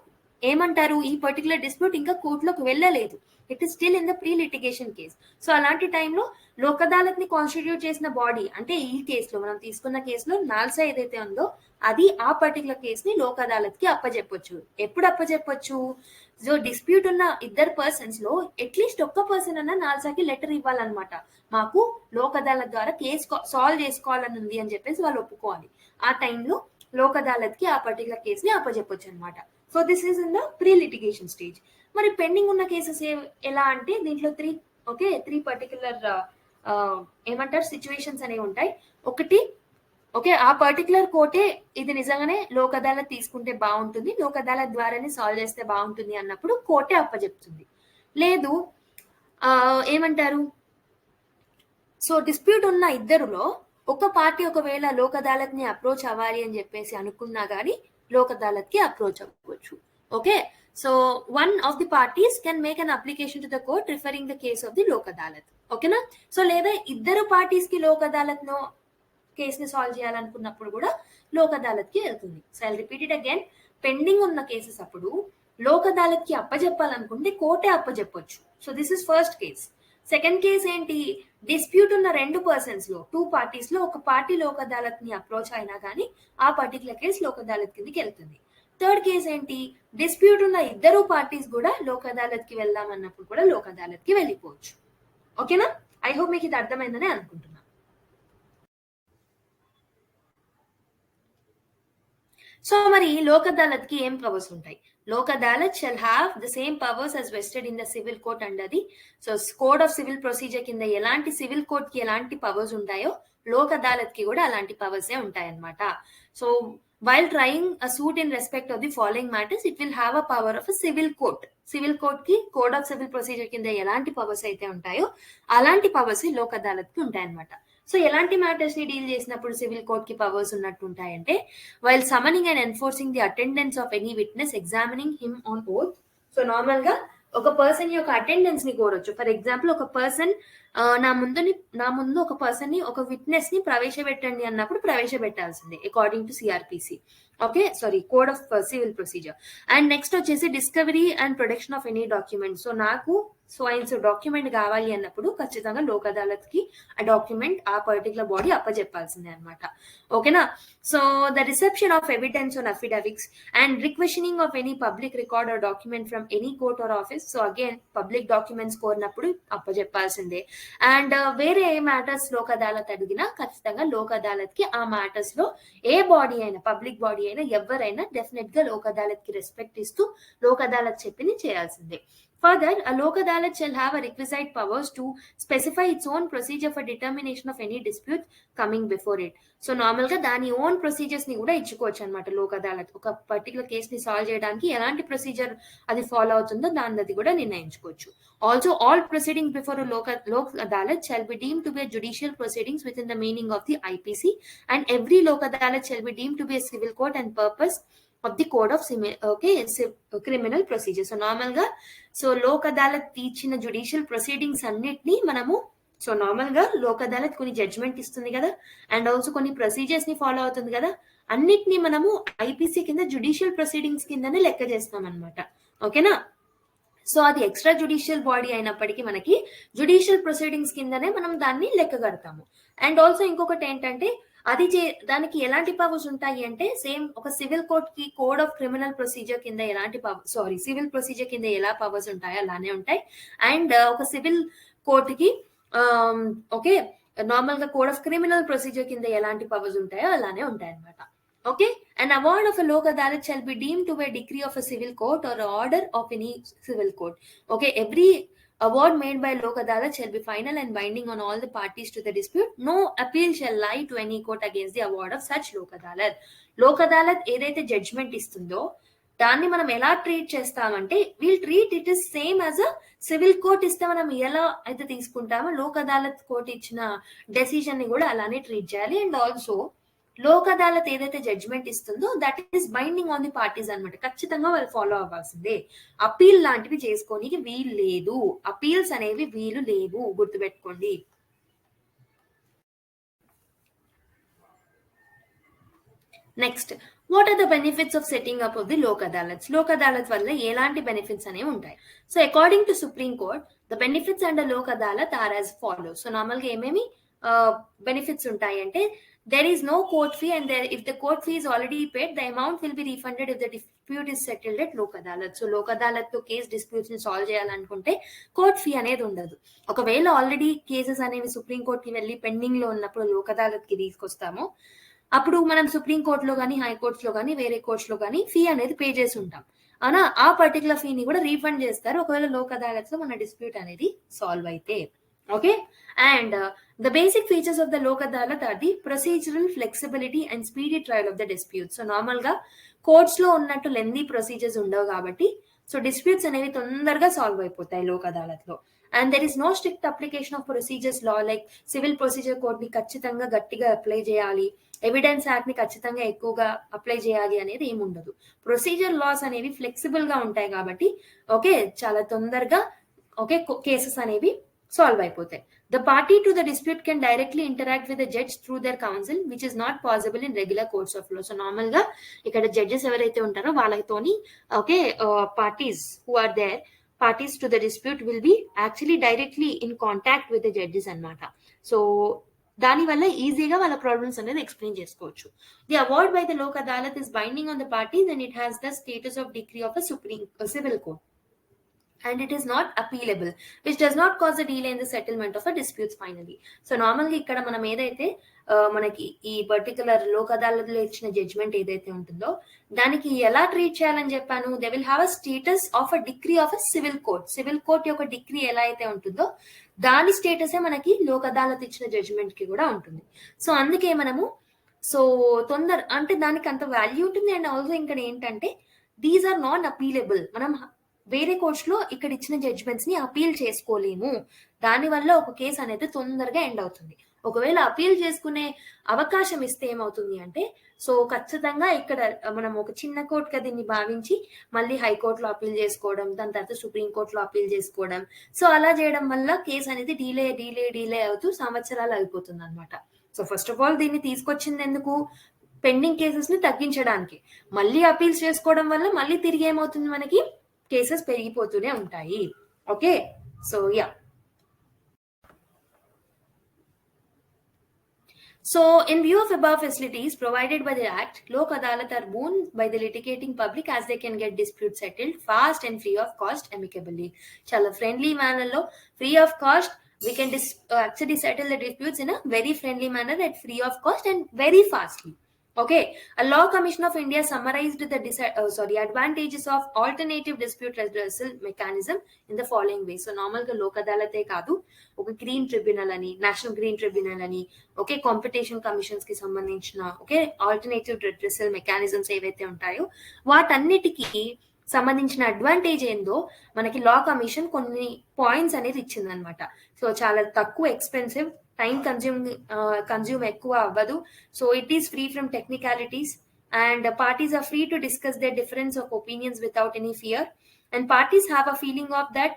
ఏమంటారు, ఈ పర్టికులర్ డిస్ప్యూట్ ఇంకా కోర్టులోకి వెళ్ళలేదు, it is still in the pre litigation case. So అలాంటి టైంలో లోక్ అదాలత్ ని కాన్స్టిట్యూట్ చేసిన బాడీ, అంటే ఈ కేసులో మనం తీసుకున్న కేసులో నాల్సా ఏదైతే ఉందో అది ఆ పర్టికులర్ కేస్ ని లోక్ అదాలత్ కి అప్పచెప్పొచ్చు. ఎప్పుడు అప్పచెప్పొచ్చు? సో డిస్ప్యూట్ ఉన్న ఇద్దరు పర్సన్స్ లో అట్లీస్ట్ ఒక్క పర్సన్ అన్న నాల్సాకి లెటర్ ఇవ్వాలన్నమాట, మాకు లోక్ అదాలత్ ద్వారా కేసు సాల్వ్ చేసుకోవాలని ఉంది అని చెప్పేసి వాళ్ళు ఒప్పుకోవాలి. ఆ టైంలో లోక్ అదాలత్ కి ఆ పర్టికులర్ కేస్ ని అప్పచెప్పొచ్చు అనమాట. So this is in the pre litigation stage. మరి పెండింగ్ ఉన్న కేసెస్ ఎలా అంటే దీంట్లో త్రీ పర్టికులర్ ఏమంటారు సిచ్యువేషన్స్ అనేవి ఉంటాయి. ఒకటి, ఓకే, ఆ పర్టికులర్ కోర్టే ఇది నిజంగానే లోక్ అదాలత్ తీసుకుంటే బాగుంటుంది, లోక్ అదాలత్ ద్వారానే సాల్వ్ చేస్తే బాగుంటుంది అన్నప్పుడు కోర్టే అప్పచెప్తుంది. లేదు ఏమంటారు, సో డిస్ప్యూట్ ఉన్న ఇద్దరులో ఒక పార్టీ ఒకవేళ లోక్ అదాలత్ ని అప్రోచ్ అవ్వాలి అని చెప్పేసి అనుకున్నా గానీ లోక్ అదాలత్ కి అప్రోచ్ అవ్వచ్చు. Okay, so one of the parties can make an application to the court referring the case of the Lok Adalat. ఓకేనా? సో లేదా ఇద్దరు పార్టీస్ కి లోక్ అదాలత్ నో కేసుని సాల్వ్ చేయాలనుకున్నప్పుడు కూడా లోక్ అదాలత్ కి వెళ్తుంది. So I repeat it again, pending ఉన్న కేసెస్ అప్పుడు లోక్ అదాలత్ కి అప్పచెప్పాలనుకుంటే కోర్టే అప్పచెప్పొచ్చు. So this is first case. Second case ఏంటి, డిస్ప్యూట్ ఉన్న రెండు పర్సన్స్ లో, టూ పార్టీస్ లో ఒక పార్టీ లోక్ అదాలత్ ని అప్రోచ్ అయినా కానీ ఆ పర్టికులర్ కేసు లోక్ అదాలత్ కిందకి వెళ్తుంది. థర్డ్ కేస్ ఏంటి, డిస్ప్యూట్ ఉన్న ఇద్దరు పార్టీస్ కూడా లోక్ అదాలత్ కి వెళ్దాం అన్నప్పుడు కూడా లోక్ అదాలత్ కి వెళ్ళిపోవచ్చు. ఓకేనా? ఐ హోప్ మీకు ఇది అర్థమైందని అనుకుంటున్నాను. సో మరి లోక్ అదాలత్ కి ఏం పవర్స్ ఉంటాయి? Lok Adalat shall have the same powers as vested in the civil court under the code of civil procedure కింద ఎలాంటి సివిల్ కోర్ట్ కి ఎలాంటి పవర్స్ ఉంటాయో లోక్ అదాలత్ కి కూడా అలాంటి పవర్సే ఉంటాయన్నమాట. So while trying a suit in respect of the following matters, it will have a power of a civil court. Civil court కి కోడ్ ఆఫ్ సివిల్ ప్రొసీజర్ కింద ఎలాంటి పవర్స్ అయితే ఉంటాయో అలాంటి పవర్స్ లోక్ అదాలత్ కి ఉంటాయన్నమాట. సో ఎలాంటి మ్యాటర్స్ ని డీల్ చేసినప్పుడు సివిల్ కోర్ట్ కి పవర్స్ ఉన్నట్టు ఉంటాయంటే, while summoning and enforcing the attendance of any witness, examining him on oath. So normal గా ఒక పర్సన్ యొక్క అటెండెన్స్ ని కోరొచ్చు. ఫర్ ఎగ్జాంపుల్ ఒక పర్సన్ నా ముందు ఒక పర్సన్ ని, ఒక విట్నెస్ ని ప్రవేశపెట్టండి అన్నప్పుడు ప్రవేశపెట్టాల్సిందే according to CrPC. Okay, sorry, code of civil procedure. And next వచ్చేసి discovery and production of any document. So నాకు సో డాక్యుమెంట్ కావాలి అన్నప్పుడు ఖచ్చితంగా లోక్ అదాలత్ కి ఆ డాక్యుమెంట్ ఆ పర్టికులర్ బాడీ అప్పచెప్పాల్సిందే అనమాట. ఓకేనా? So the reception of evidence on affidavits and requisitioning of any public record or document from any court or office. So again public documents కోరినప్పుడు అప్పచెప్పాల్సిందే. అండ్ వేరే ఏ మ్యాటర్స్ లోక్ అదాలత్ అడిగినా ఖచ్చితంగా లోక్ అదాలత్ కి ఆ మ్యాటర్స్ లో ఏ బాడీ అయినా, పబ్లిక్ బాడీ అయినా, ఎవరైనా డెఫినెట్ గా లోక్ అదాలత్ కి రెస్పెక్ట్ ఇస్తూ లోక్ అదాలత్ చెప్పింది చేయాల్సిందే. Further, a Lok Adalat shall have a requisite powers to specify its own procedure for determination of any dispute coming before it. So normal గా దాని ఓన్ ప్రొసీజర్స్ ని కూడా ఇచ్చుకోవచ్చు అనమాట లోక్ అదాలత్. ఒక పర్టికులర్ కేస్ ని సాల్వ్ చేయడానికి ఎలాంటి ప్రొసీజర్ అది ఫాలో అవుతుందో దాన్ని కూడా నిర్ణయించుకోవచ్చు. Also all proceedings before Lok Adalat shall B deemed to be judicial proceedings with in the meaning of the IPC and every Lok Adalat shall B deemed to be civil court and purpose of the code of criminal procedure. So normal గా so Lok Adalat ఇచ్చిన judicial proceedings అన్నిటినీ మనము, so normal గా లోక్ అదాలత్ కొన్ని judgement ఇస్తుంది కదా, and also కొన్ని procedures ని ఫాలో అవుతుంది కదా, అన్నిటినీ మనము ఐపీసీ కింద జుడిషియల్ ప్రొసీడింగ్స్ కిందనే లెక్క చేస్తాం అనమాట. ఓకేనా? సో అది ఎక్స్ట్రా జుడిషియల్ బాడీ అయినప్పటికీ మనకి జుడిషియల్ ప్రొసీడింగ్స్ కిందనే మనం దాన్ని లెక్క కడతాము. అండ్ ఆల్సో ఇంకొకటి ఏంటంటే దానికి ఎలాంటి పవర్స్ ఉంటాయి అంటే, సేమ్ ఒక సివిల్ కోర్ట్ కి కోడ్ ఆఫ్ క్రిమినల్ ప్రొసీజర్ కింద సివిల్ ప్రొసీజర్ కింద ఎలా పవర్స్ ఉంటాయో అలానే ఉంటాయి. అండ్ ఒక సివిల్ కోర్ట్ కి ఓకే నార్మల్ గా కోడ్ ఆఫ్ క్రిమినల్ ప్రొసీజర్ కింద ఎలాంటి పవర్స్ ఉంటాయో అలానే ఉంటాయి అనమాట. Okay, an award of a Lok Adalat shall be deemed to be a decree of a civil court or order of any civil court. Okay, every award made by Lok Adalat shall be final and binding on all the parties to the dispute. No appeal shall lie to any court against the award of such Lok Adalat. Lok Adalat ఏదైతే judgement ఇస్తుందో దాన్ని మనం ఎలా treat చేస్తామంటే will treat it is same as a civil court ఇస్తే మనం ఎలా అయితే తీసుకుంటామో లోక్ అదాలత్ కోర్ట్ ఇచ్చిన డెసిజన్ ని కూడా అలానే ట్రీట్ చేయాలి. అండ్ ఆల్సో లోక్ అదాలత్ ఏదైతే జడ్జ్మెంట్ ఇస్తుందో that is binding on the parties అనమాట. ఖచ్చితంగా వాళ్ళు ఫాలో అవ్వాల్సిందే. అపీల్ లాంటివి చేసుకోనికి వీలు లేదు. అపీల్స్ అనేవి వీలు లేవు, గుర్తుపెట్టుకోండి. Next, what are the benefits of setting up of the Lok Adalats? Lok Adalat వల్ల ఎలాంటి బెనిఫిట్స్ అనేవి ఉంటాయి? So according to supreme court the benefits under Lok Adalat are as follow. So నార్మల్గా ఏమేమి బెనిఫిట్స్ ఉంటాయి అంటే there is no court fee, and if the court fee is already paid, the amount will be refunded if the dispute is settled at Lok Adalat. So Lok Adalat తో case disputes ని solve చేయాలనుకుంటే court fee అనేది ఉండదు. ఒకవేళ already cases అనేవి supreme court కి వెళ్ళి pending లో ఉన్నప్పుడు లోక్ అదాలత్ కి తీసుకొస్తాము, అప్పుడు మనం సుప్రీం కోర్టులో కానీ హైకోర్ట్స్ లో కానీ వేరే కోర్ట్స్ లో కానీ ఫీ అనేది పే చేసి ఉంటాం. అవునా, ఆ పర్టికులర్ ఫీని కూడా రీఫండ్ చేస్తారు ఒకవేళ లోక్ అదాలత్ లో మన డిస్ప్యూట్ అనేది సాల్వ్ అయితే. Okay, and the basic features of the Lok Adalat are the procedural flexibility and speedy trial of the dispute. So normal గా కోర్ట్స్ లో ఉన్నట్టు లెందీ ప్రొసీజర్స్ ఉండవు కాబట్టి సో డిస్ప్యూట్స్ అనేవి తొందరగా సాల్వ్ అయిపోతాయి లోక్ అదాలత్ లో. And there is no strict application of procedures law, like civil procedure code ని ఖచ్చితంగా గట్టిగా అప్లై చేయాలి, ఎవిడెన్స్ యాక్ట్ ని ఖచ్చితంగా ఎక్కువగా అప్లై చేయాలి అనేది ఏమి ఉండదు. ప్రొసీజర్ లాస్ అనేవి ఫ్లెక్సిబుల్ గా ఉంటాయి కాబట్టి ఓకే చాలా తొందరగా ఓకే కేసెస్ అనేవి సాల్వ్ అయిపోతాయి. The party to the dispute can directly interact with the judge through their counsel which is not possible in regular courts of law. So normal గా ఇక్కడ జడ్జెస్ ఎవరైతే ఉంటారో వాళ్ళతోని okay parties who are there parties to the dispute will be actually directly in contact with the judges అన్నమాట. So దాని వల్ల ఈజీగా వాళ్ళ ప్రాబ్లమ్స్ అనేది ఎక్స్ప్లెయిన్ చేసుకోవచ్చు. The award by the Lok Adalat is binding on the parties and it has the status of degree of a supreme civil court and it is not appealable, which does not cause a delay in the settlement of a disputes finally. So normally ఇక్కడ మనం ఏదైతే మనకి ఈ particular Lok Adalat లో ఇచ్చిన judgement ఏదైతే ఉంటుందో దానికి ఎలా ట్రీట్ చేయాలని చెప్పాను, they will have a status of a degree of a civil court. Civil court యొక్క డిగ్రీ ఎలా అయితే ఉంటుందో దాని స్టేటసే మనకి లోక్ అదాలత్ ఇచ్చిన జడ్జ్మెంట్ కి కూడా ఉంటుంది. సో అందుకే మనము సో తొందర అంటే దానికి అంత వాల్యూ ఉంటుంది. అండ్ ఆల్సో ఇక్కడ ఏంటంటే దీస్ ఆర్ నాన్ అపీలబుల్. మనం వేరే కోర్ట్స్ లో ఇక్కడ ఇచ్చిన జడ్జ్మెంట్స్ ని అపీల్ చేసుకోలేము. దానివల్ల ఒక కేసు అనేది తొందరగా ఎండ్ అవుతుంది. ఒకవేళ అపీల్ చేసుకునే అవకాశం ఇస్తే ఏమవుతుంది అంటే సో ఖచ్చితంగా ఇక్కడ మనం ఒక చిన్న కోర్టుగా దీన్ని భావించి మళ్ళీ హైకోర్టులో అపీల్ చేసుకోవడం, దాని తర్వాత సుప్రీం కోర్టులో అపీల్ చేసుకోవడం, సో అలా చేయడం వల్ల కేసు అనేది డీలే అవుతూ సంవత్సరాలు అయిపోతుంది అనమాట. సో ఫస్ట్ ఆఫ్ ఆల్ దీన్ని తీసుకొచ్చింది ఎందుకు, పెండింగ్ కేసెస్ ని తగ్గించడానికి. మళ్ళీ అపీల్స్ చేసుకోవడం వల్ల మళ్ళీ తిరిగి ఏమవుతుంది మనకి కేసెస్ పెరిగిపోతూనే ఉంటాయి. Okay, so yeah. So, in view of above facilities provided by the Act, Lok Adalat are boon by the litigating public as they can get disputes settled fast and free of cost amicably. Chala friendly manner lo, free of cost, we can actually settle the disputes in a very friendly manner at free of cost and very fastly. Okay, a Law Commission of India summarized the advantages of alternative dispute redressal mechanism in the following way. So normal ga Lok Adalat e kaadu, oka green tribunal ani, national green tribunal ani, okay, competition commissions ki sambandhinchina okay alternative redressal mechanisms ఏవైతే ఉంటాయో వాటన్నిటికీ సంబంధించిన advantage ఏందో మనకి law commission కొన్ని points అనేది ఇచ్చిందనమాట. So చాలా తక్కువ ఎక్స్పెన్సివ్, టైం కన్జ్యూమ్ ఎక్కువ అవ్వదు. So it is free from technicalities and parties are free to discuss their difference of opinions without any fear, and parties have a feeling of that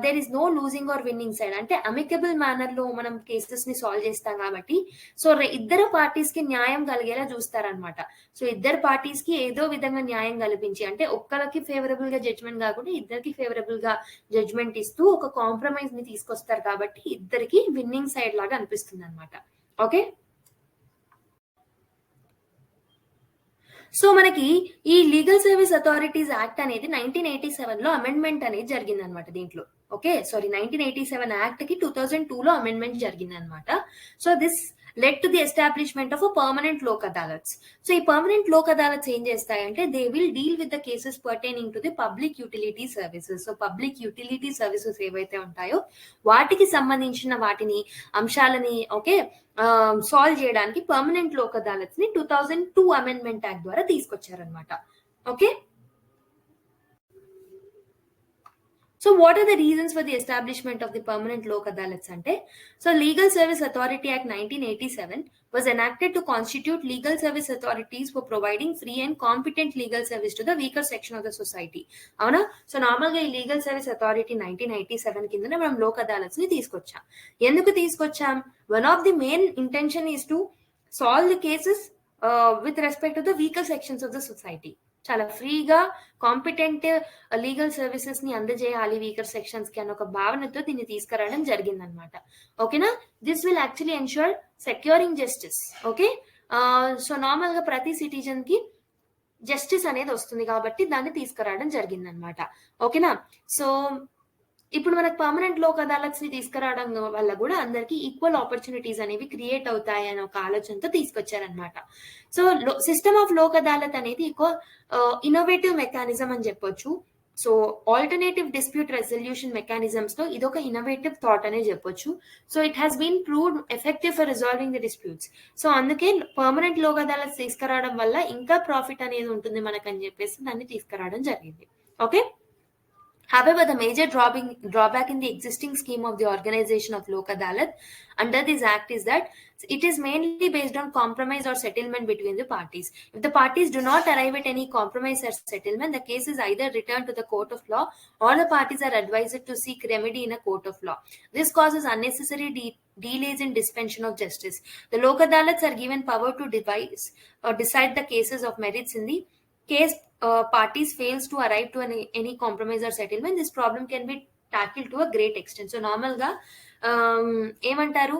there is no losing or winning side. అంటే amicable manner లో మనం cases ని solve చేస్తాం కాబట్టి so ఇద్దరు parties కి న్యాయం కలిగేలా చూస్తారనమాట. సో ఇద్దరు పార్టీస్ కి ఏదో విధంగా న్యాయం కల్పించి, అంటే ఒక్కరికి ఫేవరబుల్ గా జడ్జ్మెంట్ కాకుండా ఇద్దరికి ఫేవరబుల్ గా జడ్జ్మెంట్ ఇస్తూ ఒక కాంప్రమైజ్ ని తీసుకొస్తారు కాబట్టి ఇద్దరికి విన్నింగ్ సైడ్ లాగా అనిపిస్తుంది అనమాట. ఓకే, సో మనకి ఈ లీగల్ సర్వీస్ అథారిటీస్ యాక్ట్ అనేది 1987 లో అమెండ్మెంట్ అనేది జరిగింది అనమాట దీంట్లో. ఓకే, సారీ 1987 యాక్ట్ కి 2002 లో అమెండ్మెంట్ జరిగింది అనమాట. So this led to the establishment of a permanent Lok Adalats. So ఈ పర్మనెంట్ లోక్ అదాలత్స్ ఏం చేస్తాయంటే they will deal with the cases pertaining to the public utility services. So public utility services ఏవైతే ఉంటాయో వాటికి సంబంధించిన వాటిని అంశాలని ఓకే సాల్వ్ చేయడానికి పర్మనెంట్ లోక్ అదాలత్స్ ని 2002 అమెండ్మెంట్ యాక్ట్ ద్వారా తీసుకొచ్చారనమాట. Okay, So what are the reasons for the establishment of the permanent Lok Adalats ante? So Legal Service Authority Act 1987 was enacted to constitute legal service authorities for providing free and competent legal service to the weaker section of the society. అవునా? So నార్మల్గా ఈ legal service authority 1987 కిందనే మనం లోక్ అదాలత్స్ ని తీసుకొచ్చాం. ఎందుకు తీసుకొచ్చాం? One of the main intention is to solve the cases with respect to the weaker sections of the society. చాలా ఫ్రీగా కాంపిటెంట్ లీగల్ సర్వీసెస్ ని అందజేయాలి వీకర్ సెక్షన్స్ కి అన్న ఒక భావనతో దీన్ని తీసుకురావడం జరిగిందనమాట. ఓకేనా? This will actually ensure securing justice. Okay, so normal గా ప్రతి సిటిజన్ కి జస్టిస్ అనేది వస్తుంది కాబట్టి దాన్ని తీసుకురావడం జరిగిందనమాట. ఓకేనా? సో ఇప్పుడు మనకు పర్మనెంట్ లోక్ అదాలత్స్ ని తీసుకురావడం వల్ల కూడా అందరికి ఈక్వల్ ఆపర్చునిటీస్ అనేవి క్రియేట్ అవుతాయి అనే ఒక ఆలోచనతో తీసుకొచ్చారనమాట. So system of Lok Adalat అనేది ఇన్నోవేటివ్ మెకానిజం అని చెప్పొచ్చు. So alternative dispute resolution mechanisms లో ఇదొక ఇన్నోవేటివ్ థాట్ అనే చెప్పొచ్చు. So it has been proved effective for resolving the disputes. So అందుకే పర్మనెంట్ లోక్ అదాలత్ తీసుకురావడం వల్ల ఇంకా ప్రాఫిట్ అనేది ఉంటుంది మనకని చెప్పేసి దాన్ని తీసుకురావడం జరిగింది. Okay. However, the major drawback in the existing scheme of the organization of Lok Adalat under this act is that it is mainly based on compromise or settlement between the parties. If the parties do not arrive at any compromise or settlement, the case is either returned to the court of law or the parties are advised to seek remedy in a court of law. This causes unnecessary delays in dispensation of justice. The Lok Adalats are given power to decide the cases of merits in the case parties fails to arrive to any compromise or settlement. This problem can be tackled to a great extent. So normal ga ఏమంటారు,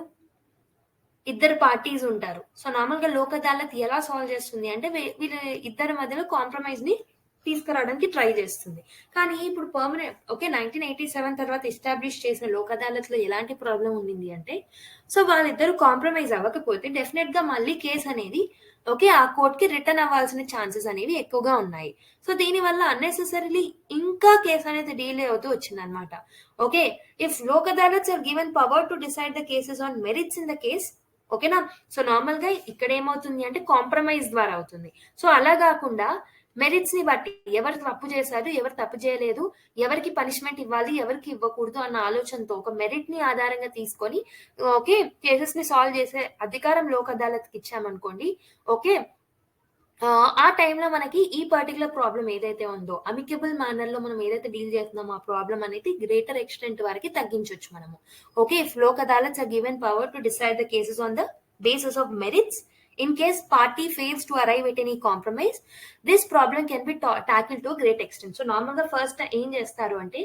ఇద్దరు parties ఉంటారు. So normal గా లోక్ అదాలత్ ఎలా solve చేస్తుంది అంటే వీళ్ళ ఇద్దరి మధ్యలో కాంప్రమైజ్ ని తీసుకురావడానికి ట్రై చేస్తుంది. కానీ ఇప్పుడు పర్మనెంట్ 1987 తర్వాత ఎస్టాబ్లిష్ చేసిన లోక్ అదాలత్ లో ఎలాంటి ప్రాబ్లం ఉండింది అంటే, సో వాళ్ళిద్దరు కాంప్రమైజ్ అవ్వకపోతే డెఫినెట్ గా మళ్ళీ కేసు అనేది ఆ కోర్ట్ కి రిటర్న్ అవ్వాల్సిన ఛాన్సెస్ అనేవి ఎక్కువగా ఉన్నాయి. సో దీని వల్ల అన్నెసెసరీలీ ఇంకా కేసు అనేది డిలే అవుతూ వచ్చింది అనమాట. Okay, if Lok Adalats are given power to decide the cases on merits in the case, ఓకేనా. సో నార్మల్ గా ఇక్కడ ఏమవుతుంది అంటే కాంప్రమైజ్ ద్వారా అవుతుంది. సో అలా కాకుండా మెరిట్స్ ని బట్టి ఎవరు తప్పు చేశారు, ఎవరు తప్పు చేయలేదు, ఎవరికి పనిష్మెంట్ ఇవ్వాలి, ఎవరికి ఇవ్వకూడదు అన్న ఆలోచనతో ఒక మెరిట్ ని ఆధారంగా తీసుకొని కేసెస్ ని సాల్వ్ చేసే అధికారం లోక్ అదాలత్ కి ఇచ్చామనుకోండి. ఓకే, ఆ టైంలో మనకి ఈ పర్టికులర్ ప్రాబ్లం ఏదైతే ఉందో అమికబుల్ మేనర్ లో మనం ఏదైతే డీల్ చేస్తున్నామో ఆ ప్రాబ్లం అనేది గ్రేటర్ ఎక్స్టెంట్ వరకు తగ్గించవచ్చు మనము. Okay, if Lok Adalats are given power to decide the cases on the basis of merits, in case party fails to arrive at any compromise, this problem can be tackled to a great extent. So normal గా first ఏం చేస్తారు అంటే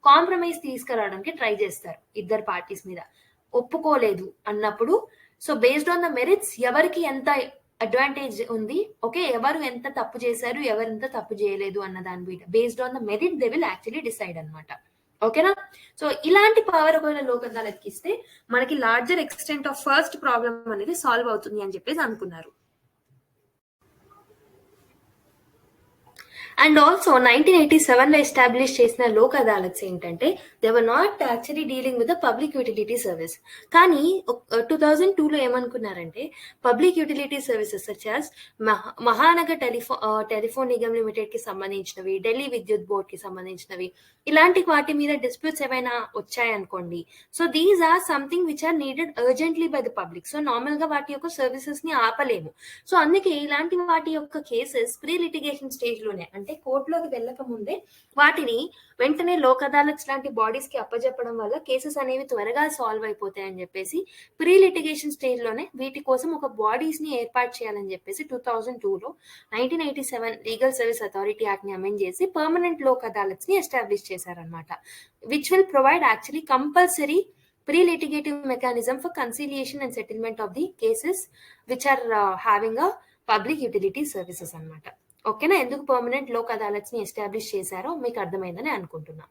compromise తీసుకురావడానికి try చేస్తారు. ఇద్దరు parties మీద ఒప్పుకోలేదు అన్నప్పుడు, so based on the merits ఎవరికి ఎంత అడ్వాంటేజ్ ఉంది, ఓకే, ఎవరు ఎంత తప్పు చేశారు, ఎవరు ఎంత తప్పు చేయలేదు అన్న దాని మీద based on the merit they will actually decide అనమాట. ఓకేనా. సో ఇలాంటి పవర్ ఒకవేళ లోక్ అదాలత్కి ఇస్తే మనకి larger extent of first problem అనేది సాల్వ్ అవుతుంది అని చెప్పేసి అనుకున్నారు. అండ్ ఆల్సో 1987 లో ఎస్టాబ్లిష్ చేసిన లోక్ అదాలత్స్ ఏంటంటే they were not actually dealing with the public utility service. కానీ 2002 లో ఏమనుకున్నారంటే public utility services such as Mahanagar telephone Nigam limited కి సంబంధించినవి, ఢిల్లీ విద్యుత్ బోర్డ్ కి సంబంధించినవి, ఇలాంటి వాటి మీద డిస్ప్యూట్స్ ఏమైనా వచ్చాయనుకోండి. So these are something which are needed urgently by the public. So normal గా వాటి యొక్క సర్వీసెస్ ని ఆపలేము. సో అందుకే ఇలాంటి వాటి యొక్క కేసెస్ ప్రీ లిటిగేషన్ స్టేజ్ లోనే, అంటే కోర్టులోకి వెళ్ళక ముందే వాటిని వెంటనే లోక్ అదాలత్స్ లాంటి బాడీస్ కి అప్పచెప్పడం వల్ల కేసెస్ అనేవి త్వరగా సాల్వ్ అయిపోతాయని చెప్పేసి ప్రీ లిటిగేషన్ స్టేజ్ లోనే వీటి కోసం ఒక బాడీస్ ని ఏర్పాటు చేయాలని చెప్పేసి 2002 లో 1987 లీగల్ సర్వీస్ అథారిటీ యాక్ట్ ని అమెండ్ చేసి పర్మనెంట్ లోక్ అదాలత్స్ ని ఎస్టాబ్లిష్ చేశారనమాట. Which will provide actually compulsory pre-litigative mechanism for conciliation and settlement of the cases which are having a public utility services అన్నమాట. ఓకేనా. ఎందుకు పర్మనెంట్ లోక్ అదాలత్స్ ని ఎస్టాబ్లిష్ చేశారో మీకు అర్థమైందని అనుకుంటున్నా.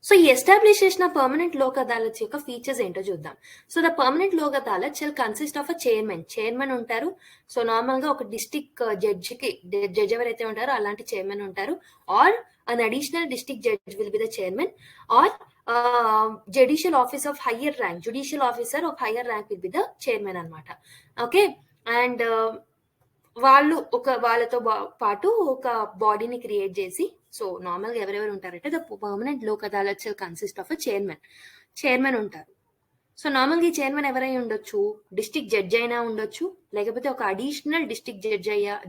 సో ఈ ఎస్టాబ్లిష్ చేసిన పర్మనెంట్ లోక్ అదాలత్స్ యొక్క ఫీచర్స్ ఏంటో చూద్దాం. So the permanent Lok Adalat shall consist of a chairman ఉంటారు. సో నార్మల్ గా ఒక డిస్ట్రిక్ట్ జడ్జి ఎవరైతే ఉంటారో అలాంటి చైర్మన్ ఉంటారు. Or an additional district judge will be the chairman, or judicial officer of higher rank will be the chairman anamata. Okay, and వాళ్ళు వాళ్ళతో పాటు ఒక బాడీని క్రియేట్ చేసి, సో నార్మల్గా ఎవరెవరు ఉంటారంటే the permanent Lok Adalat shall consist of a chairman ఉంటారు. సో నార్మల్గా ఈ చైర్మన్ ఎవరై ఉండొచ్చు, డిస్ట్రిక్ట్ జడ్జ్ అయినా ఉండొచ్చు, లేకపోతే ఒక అడిషనల్ డిస్ట్రిక్ట్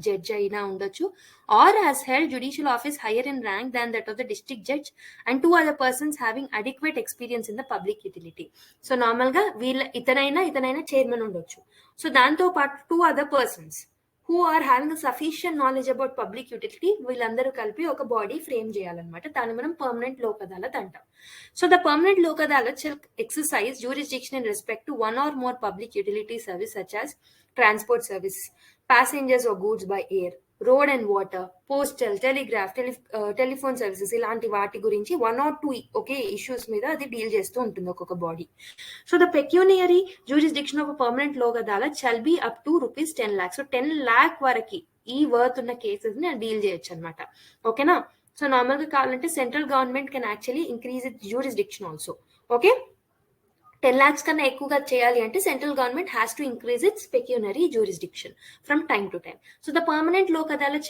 జడ్జ్ అయినా ఉండొచ్చు, or has held judicial office higher in rank than that of the district judge and 2 other persons having adequate experience in the public utility. So నార్మల్గా ఇతనైనా chairman ఉండొచ్చు. So దాంతో పాటు 2 other persons who are having a sufficient knowledge about public utility, వీళ్ళందరూ కలిపి ఒక body frame చేయాలన్నమాట. దాన్ని మనం పర్మనెంట్ లోక్ అదాలత్ అంటాం. So the permanent Lok Adalat shall exercise jurisdiction in respect to one or more public utility service such as transport service, passengers or goods by air, road and water, postal, telegraph, telephone services, ఇలాంటి వాటి గురించి 1 or 2 okay issues మీద అది deal చేస్తూ ఉంటుంది ఒక్కొక్క body. So the pecuniary jurisdiction of permanent Lok Adalat shall be up to rupees 10 lakhs. So 10 lakh వరకు ఈ వర్త్ ఉన్న కేసెస్ ని డీల్ చేయొచ్చు అనమాట. ఓకేనా? సో నార్మల్గా కావాలంటే central government can actually increase it jurisdiction also. Okay, 10 lakhs కన్నా ఎక్కువగా చేయాలి అంటే central government has to increase its pecuniary jurisdiction from time to time. So the permanent Lok Adalat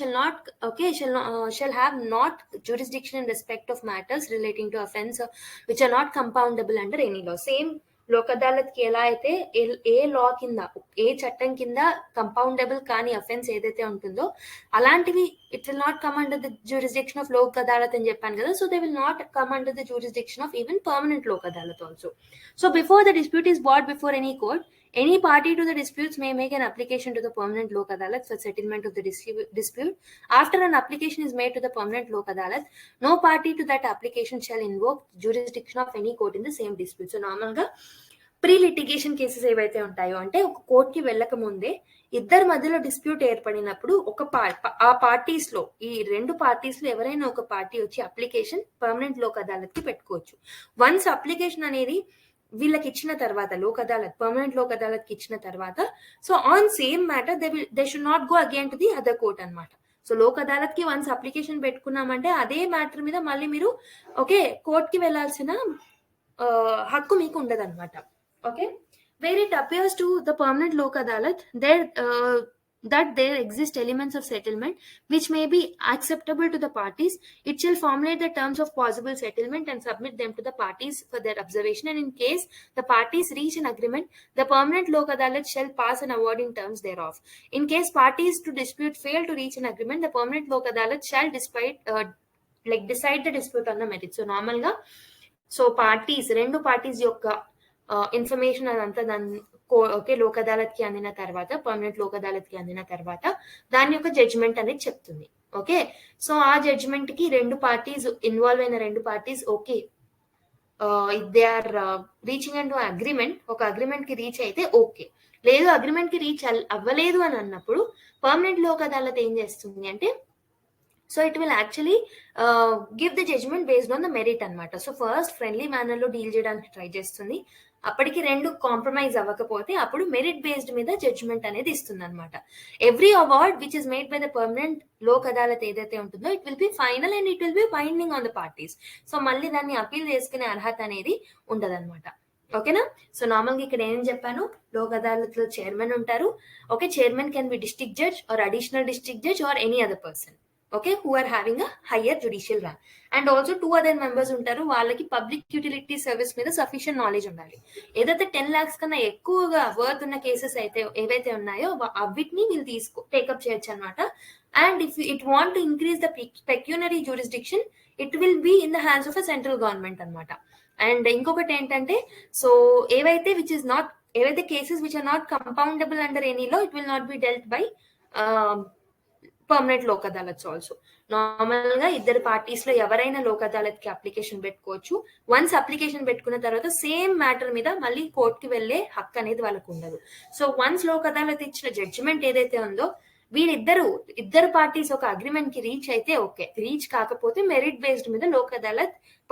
shall have not jurisdiction in respect of matters relating to offence which are not compoundable under any law. Same Lok Adalat కి ఎలా అయితే ఏ లా కింద, ఏ చట్టం కింద compoundable కానీ offence ఏదైతే ఉంటుందో అలాంటివి it will not come under the jurisdiction of Lok Adalat అని చెప్పాను కదా. So they will not come under the jurisdiction of even permanent Lok Adalat also. So before the dispute is brought before any court, any party to the disputes may make an application to the permanent lok adalat for settlement of the dispute. After an application is made to the permanent lok adalat, no party to that application shall invoke jurisdiction of any court in the same dispute. So normal ga pre litigation cases ఏవైతే ఉంటాయో, అంటే ఒక కోర్టుకి వెళ్ళక ముందే ఇద్దరి మధ్యలో dispute ఏర్పడినప్పుడు ఆ పార్టీస్ లో, ఈ 2 parties లో ఎవరైనా ఒక పార్టీ వచ్చి అప్లికేషన్ పర్మనెంట్ లోక్ అదాలత్ కి పెట్టుకోవచ్చు. వన్స్ అప్లికేషన్ అనేది వీళ్ళకి ఇచ్చిన తర్వాత, లోక్ అదాలత్ పర్మనెంట్ లోక్ అదాలత్ కి ఇచ్చిన తర్వాత, so on same matter they should not go again to the other court అనమాట. సో లోక్ అదాలత్ కి వన్స్ అప్లికేషన్ పెట్టుకున్నామంటే అదే మ్యాటర్ మీద మళ్ళీ మీరు కోర్ట్ కి వెళ్లాల్సిన హక్కు మీకు ఉండదు అనమాట. Okay, where it appears to the permanent lok adalat that there exist elements of settlement which may be acceptable to the parties, it shall formulate the terms of possible settlement and submit them to the parties for their observation, and in case the parties reach an agreement, the permanent lok adalat shall pass an awarding terms thereof. In case parties to dispute fail to reach an agreement, the permanent lok adalat shall decide the dispute on the merits. So normal ga, so parties, 2 parties యొక్క information అదంతా లోక్ అదాలత్ కి అందిన తర్వాత, permanent Lok Adalat కి అందిన తర్వాత దాని యొక్క జడ్జ్మెంట్ అనేది చెప్తుంది. ఓకే, సో ఆ జడ్జ్మెంట్ కి 2 parties ఇన్వాల్వ్ అయిన 2 parties okay they are reaching and agreement, ఒక అగ్రిమెంట్ కి రీచ్ అయితే ఓకే. లేదు అగ్రిమెంట్ కి రీచ్ అవ్వలేదు అని అన్నప్పుడు పర్మనెంట్ లోక్ అదాలత్ ఏం చేస్తుంది అంటే, so it will actually give the judgment based on the merit అనమాట. సో ఫస్ట్ ఫ్రెండ్లీ మేనర్ లో డీల్ చేయడానికి ట్రై చేస్తుంది. అప్పటికి 2 కాంప్రమైజ్ అవ్వకపోతే అప్పుడు మెరిట్ బేస్డ్ మీద జడ్జ్మెంట్ అనేది ఇస్తుంది అనమాట. Every award which is made by the permanent Lok Adalat ఏదైతే ఉంటుందో it will B final and it will B binding on the parties. So మళ్ళీ దాన్ని అపీల్ చేసుకునే అర్హత అనేది ఉండదన్నమాట. ఓకేనా? సో నార్మల్ గా ఇక్కడ ఏం చెప్పాను, లోక్ అదాలత్ లో చైర్మన్ ఉంటారు. Okay, chairman can be district judge or additional district judge or any other person, okay, who are having a higher judicial rank. And also 2 other members ఉంటారు, వాళ్ళకి పబ్లిక్ యూటిలిటీ సర్వీస్ మీద sufficient knowledge ఉండాలి. ఏదైతే 10 lakhs కన్నా ఎక్కువగా worth ఉన్న cases అయితే ఏవైతే ఉన్నాయో అవిటిని వీళ్ళు టేకప్ చేయొచ్చు అనమాట. And if it want to increase the pecuniary jurisdiction, it will be in the hands of a central government అనమాట. అండ్ ఇంకొకటి ఏంటంటే, సో ఏవైతే cases which are not compoundable under any law, it will not be dealt by permanent Lok Adalat also. Normal గా ఇద్దరు parties లో ఎవరైనా లోక్ అదాలత్ కి application పెట్టుకోవచ్చు. వన్స్ అప్లికేషన్ పెట్టుకున్న తర్వాత సేమ్ మ్యాటర్ మీద మళ్ళీ కోర్ట్ కి వెళ్లే హక్కు అనేది వాళ్ళకు ఉండదు. సో వన్స్ లోక్ అదాలత్ ఇచ్చిన జడ్జిమెంట్ ఏదైతే ఉందో, ఇద్దరు పార్టీస్ ఒక అగ్రిమెంట్ కి రీచ్ అయితే ఓకే, రీచ్ కాకపోతే మెరిట్ బేస్డ్ మీద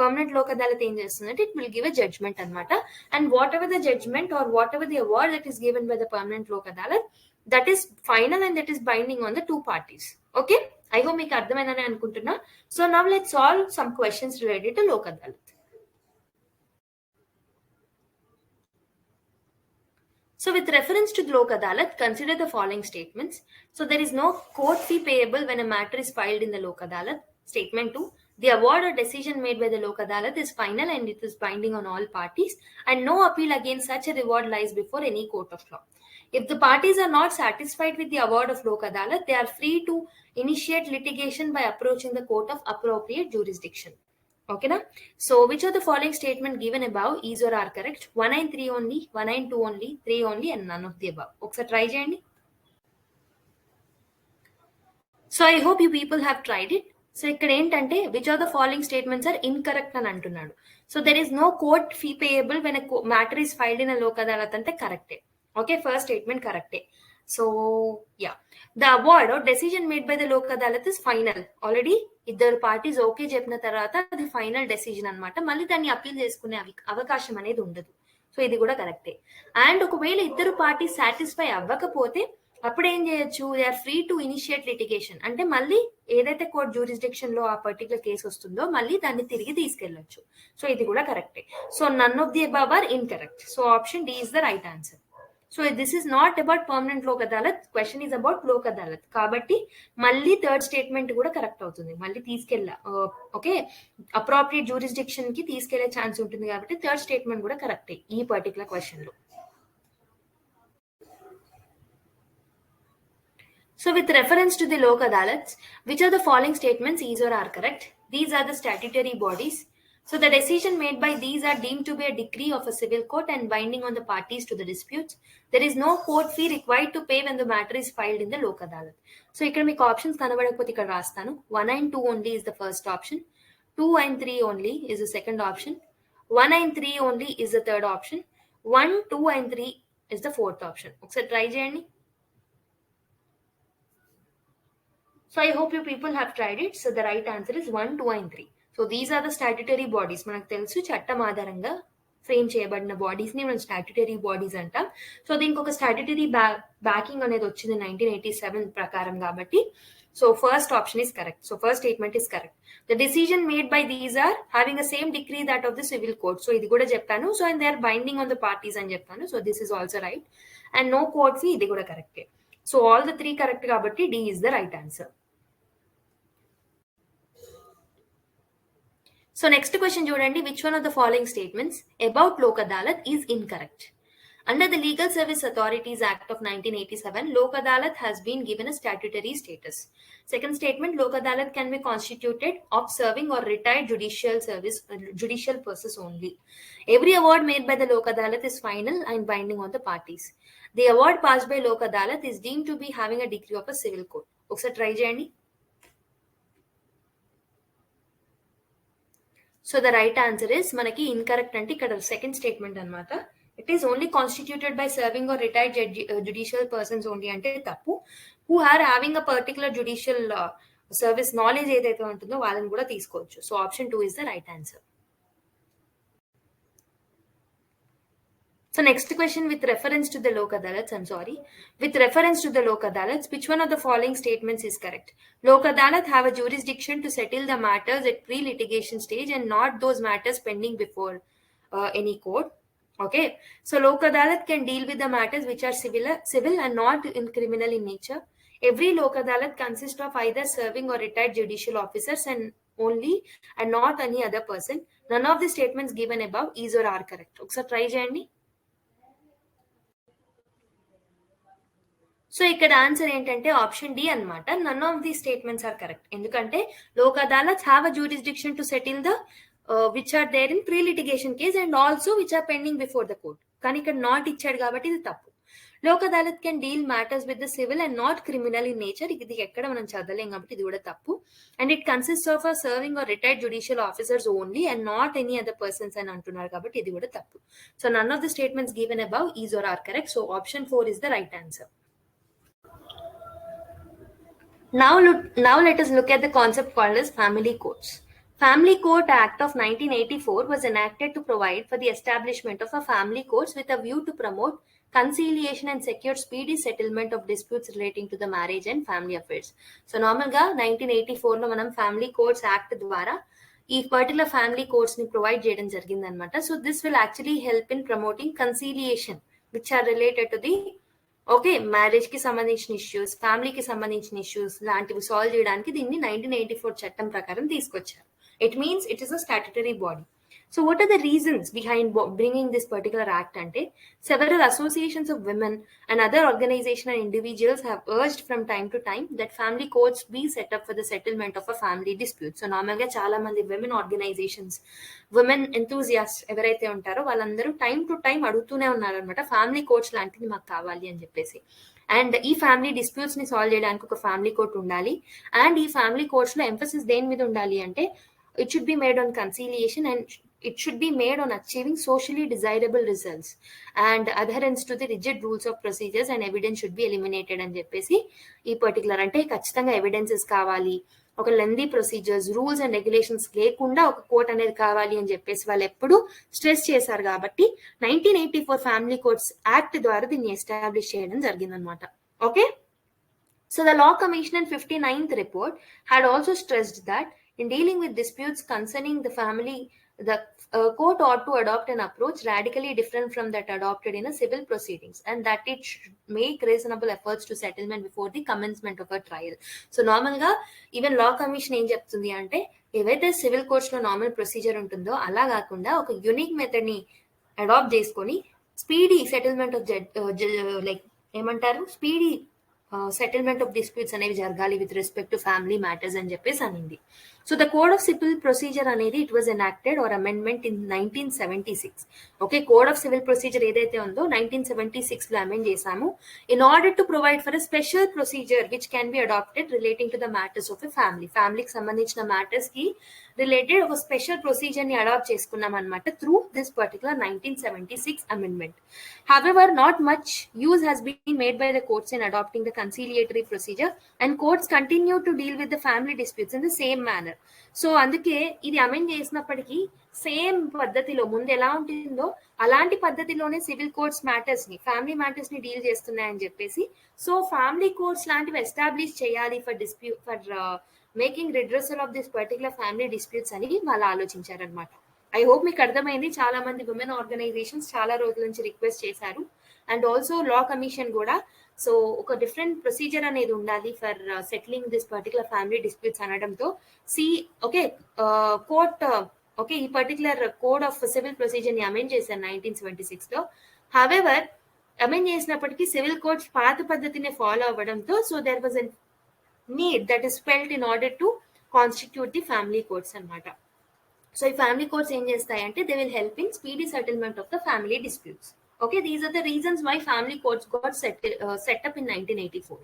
పర్మనెంట్ లోక్ అదాలత్ ఏం చేస్తుందంటే it will give a judgement అనమాట. And whatever the judgement or whatever the award that is given by the permanent Lok Adalat, that is final and that is binding on the 2 parties. Okay, I hope మీకు అర్థమైందని అనుకుంటున్నా. So now let's solve some questions related to Lok Adalat. So with reference to the Lok Adalat, consider the following statements. So there is no court fee payable when a matter is filed in the Lok Adalat. Statement 2. The award or decision made by the Lok Adalat is final and it is binding on all parties, and no appeal against such a reward lies before any court of law. If the parties are not satisfied with the award of Lok Adalat, they are free to initiate litigation by approaching the court of appropriate jurisdiction. Okay na? So which of the following statement given above is or are correct? 193 only, 192 only, 3 only, and none of the above. ఒకసారి try చేయండి. So I hope you people have tried it. So ఇక్కడ ఏంటంటే which are the following statements are incorrect అని అంటున్నాడు. So there is no court fee payable when matter is filed in Lok Adalat అంటే కరెక్టే. Okay, first statement కరెక్టే. So yeah, the award or decision made by the Lok Adalat is final. Already ఇద్దరు parties okay చెప్పిన తర్వాత అది final decision అనమాట. మళ్ళీ దాన్ని అప్పీల్ చేసుకునే అవకాశం అనేది ఉండదు. సో ఇది కూడా కరెక్టే. అండ్ ఒకవేళ ఇద్దరు పార్టీస్ సాటిస్ఫై అవ్వకపోతే అప్పుడు ఏం చేయొచ్చు? They are free to initiate litigation. అంటే మళ్ళీ ఏదైతే కోర్ట్ జ్యూరిస్డిక్షన్ లో ఆ పర్టికులర్ కేసు వస్తుందో మళ్ళీ దాన్ని తిరిగి తీసుకెళ్లొచ్చు. సో ఇది కూడా కరెక్టే. So none of the above are incorrect. So option D is the right answer. So this is not about permanent Lok Adalat, question is about Lok Adalat. కాబట్టి మళ్ళీ థర్డ్ స్టేట్మెంట్ కూడా కరెక్ట్ అవుతుంది. మళ్ళీ ఓకే, అప్రోప్రియేట్ జ్యూరిస్డిక్షన్ కి తీసుకెళ్లే ఛాన్స్ ఉంటుంది కాబట్టి థర్డ్ స్టేట్మెంట్ కూడా కరెక్టే ఈ పర్టికులర్ క్వశ్చన్ లో. So with reference to the Lok Adalats, which of the following statements is or are correct? These are the statutory bodies. So the decision made by these are deemed to be a decree of a civil court and binding on the parties to the disputes. There is no court fee required to pay when the matter is filed in the Lok Adalat. So ఇక్కడ మీకు options కనబడకపోతే ఇక్కడ రాస్తాను. 1 and 2 only is the first option. 2 and 3 only is the second option. 1 and 3 only is the third option. 1, 2 and 3 is the fourth option. ఒకసారి try చేయండి. So I hope you people have tried it. So the right answer is 1, 2 and 3. So these are the statutory bodies. మనకు తెలుసు చట్టం ఆధారంగా frame చేయబడిన bodies ని మనం statutory bodies అంటాం. సో దీనికి ఒక స్టాట్యుటరీ బ్యాకింగ్ అనేది వచ్చింది 1987 ప్రకారం కాబట్టి. So first option is correct. So first statement is correct. The decision made by these are having the same decree that of the civil court. So ఇది కూడా చెప్పాను. So and they are binding on the parties అని చెప్పాను. So this is also right. And no court fee, ఇది కూడా కరెక్టే. So all the three correct కాబట్టి D is the right answer. So next question చూడండి, which one of the following statements about Lok Adalat is incorrect? Under the Legal Service Authorities Act of 1987, Lok Adalat has been given a statutory status. Second statement, Lok Adalat can be constituted of serving or retired judicial persons only. Every award made by the Lok Adalat is final and binding on the parties. The award passed by Lok Adalat is deemed to be having a decree of a civil court. ఒకసారి try చేయండి. So the right answer is మనకి incorrect అంటే ఇక్కడ second statement అనమాట. It is only constituted by serving or retired judicial persons only అంటే తప్పు. Who are having a particular judicial service knowledge ఏదైతే ఉంటుందో వాళ్ళని కూడా తీసుకోవచ్చు. So option 2 is the right answer. So next question, with reference to the Lok Adalats, with reference to the Lok Adalats, which one of the following statements is correct? Lok Adalat have a jurisdiction to settle the matters at pre-litigation stage and not those matters pending before any court. Okay, so Lok Adalat can deal with the matters which are civil and not criminal in nature. Every Lok Adalat consists of either serving or retired judicial officers and only, and not any other person. None of the statements given above is or are correct. ఒకసారి try చేయండి. So ఇక్కడ answer ఏంటంటే option D అనమాట. None of the statements are correct. ఎందుకంటే Lok Adalat have a jurisdiction to settle the which are there in pre litigation case and also which are pending before the court. కానీ ఇక్కడ not ఇచ్చాడు కాబట్టి ఇది తప్పు. Lok Adalat can deal matters with the civil and not criminal in nature. ఇది ఎక్కడ మనం చదవలేం కాబట్టి ఇది కూడా తప్పు. And it consist of serving or retired judicial officers only and not any other persons అని అంటున్నారు కాబట్టి ఇది కూడా తప్పు. So none of the statements given above is or are correct. So option 4 is the right answer. Now let us look at the concept called as family courts. Family Court Act of 1984 was enacted to provide for the establishment of a family courts with a view to promote conciliation and secure speedy settlement of disputes relating to the marriage and family affairs. So normal ga 1984 lo manam Family Courts Act ద్వారా ఈ particular family courts ని provide చేయడం జరిగింది అనమాట. So this will actually help in promoting conciliation which are related to the marriage కి సంబంధించిన issues, ఫ్యామిలీకి సంబంధించిన ఇష్యూస్ లాంటివి సాల్వ్ చేయడానికి దీన్ని 1984 చట్టం ప్రకారం తీసుకొచ్చారు. It means it is a statutory body. So what are the reasons behind bringing this particular act ante several associations of women and other organizations and individuals have urged from time to time that family courts be set up for the settlement of a family dispute. So normally chaala mandi women organizations, women enthusiasts evaraithe untaro vallandaru time to time adugutune unnaru anamata family courts lantidi maaku kavali ani cheppesi. And ఈ family disputes ని solve చేయడానికి ఒక family court ఉండాలి. And ఈ family courts లో emphasis దేని మీద ఉండాలి అంటే it should be made on conciliation and it should be made on achieving socially desirable results and adherence to the rigid rules of procedures and evidence should be eliminated అని చెప్పేసి ఈ particular అంటే ఖచ్చితంగా evidences కావాలి, ఒక lengthy procedures, rules and regulations లేకుండా ఒక court అనేది కావాలి అని చెప్పేసి వాళ్ళు ఎప్పుడు స్ట్రెస్ చేశారు. కాబట్టి 1984 ఫ్యామిలీ కోర్ట్స్ యాక్ట్ ద్వారా దీన్ని ఎస్టాబ్లిష్ చేయడం జరిగిందనమాట. Okay, so the law commission in 59th report had also stressed that in dealing with disputes concerning the family, the court ought to adopt an approach radically different from that adopted in a civil proceedings and that it should make reasonable efforts to settlement before the commencement of a trial. So normal ga even law commission em cheptundi ante ఏవైతే civil courts లో normal procedure ఉంటుందో అలా కాకుండా ఒక unique method ని adapt చేసుకొని speedy settlement of like ఏమంటారు speedy settlement of disputes అనేవి జరగాలి with respect to family matters అని చెప్పేసి అనింది. So the code of civil procedure అనేది it was enacted or amendment in 1976. Okay, code of civil procedure ఏదైతే ఉందో 1976 లో అమెండ్ చేశాము in order to provide for a special procedure which can be adapted relating to the matters of a ఫ్యామిలీకి సంబంధించిన matters కి related ఒక special procedure ని adapt చేసుకున్నాం అనమాట through this particular 1976 amendment. However, not much use has been made by the courts in adopting the conciliatory procedure and courts continue to deal with the family disputes in the same manner. So అందుకే ఇది amend చేసినప్పటికీ same పద్ధతిలో ముందు ఎలా ఉంటుందో అలాంటి పద్ధతిలోనే civil courts matters ని, ఫ్యామిలీ మ్యాటర్స్ ని డీల్ చేస్తున్నాయని చెప్పేసి సో ఫ్యామిలీ కోర్ట్స్ లాంటివి ఎస్టాబ్లిష్ చేయాలి for making redressal of this particular family disputes అని వాళ్ళు ఆలోచించారనమాట. ఐ హోప్ మీకు అర్థమైంది. చాలా మంది ఉమెన్ ఆర్గనైజేషన్స్ చాలా రోజుల నుంచి రిక్వెస్ట్ చేశారు అండ్ ఆల్సో లా కమిషన్ కూడా సో ఒక డిఫరెంట్ ప్రొసీజర్ అనేది ఉండాలి for settling this particular family disputes అనడంతో కోర్ట్ ఈ particular code of civil procedure ని అమెండ్ చేశారు 1976 లో. హవెవర్ అమెండ్ చేసినప్పటికీ సివిల్ కోర్ట్స్ పాత పద్ధతిని ఫాలో అవ్వడంతో so there was an need that is felt in order to constitute the family courts అనమాట. సో ఈ ఫ్యామిలీ కోర్ట్స్ ఏం చేస్తాయంటే they will help in speedy settlement of the family disputes. Okay, these are the reasons why family courts got set up in 1984.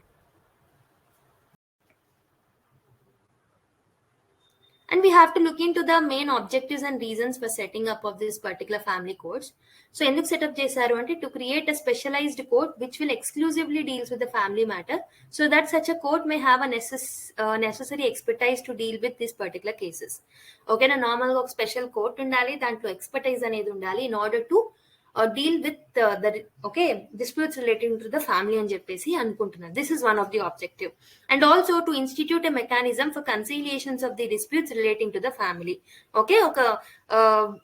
And we have to look into the main objectives and reasons for setting up of this particular family courts. So, ఎందుకు setup చేశారు అంటే to create a specialized court which will exclusively deals with the family matter, so that such a court may have a necessary expertise to deal with these particular cases. Okay, na normal గా ఒక special court ఉండాలి, దాంట్లో expertise అనేది ఉండాలి in order to deal with the disputes relating to the family అని చెప్పేసి అనుకుంటున్నాను. This is one of the objective. And also to institute a mechanism for conciliations of the disputes relating to the family. Okay, ఒక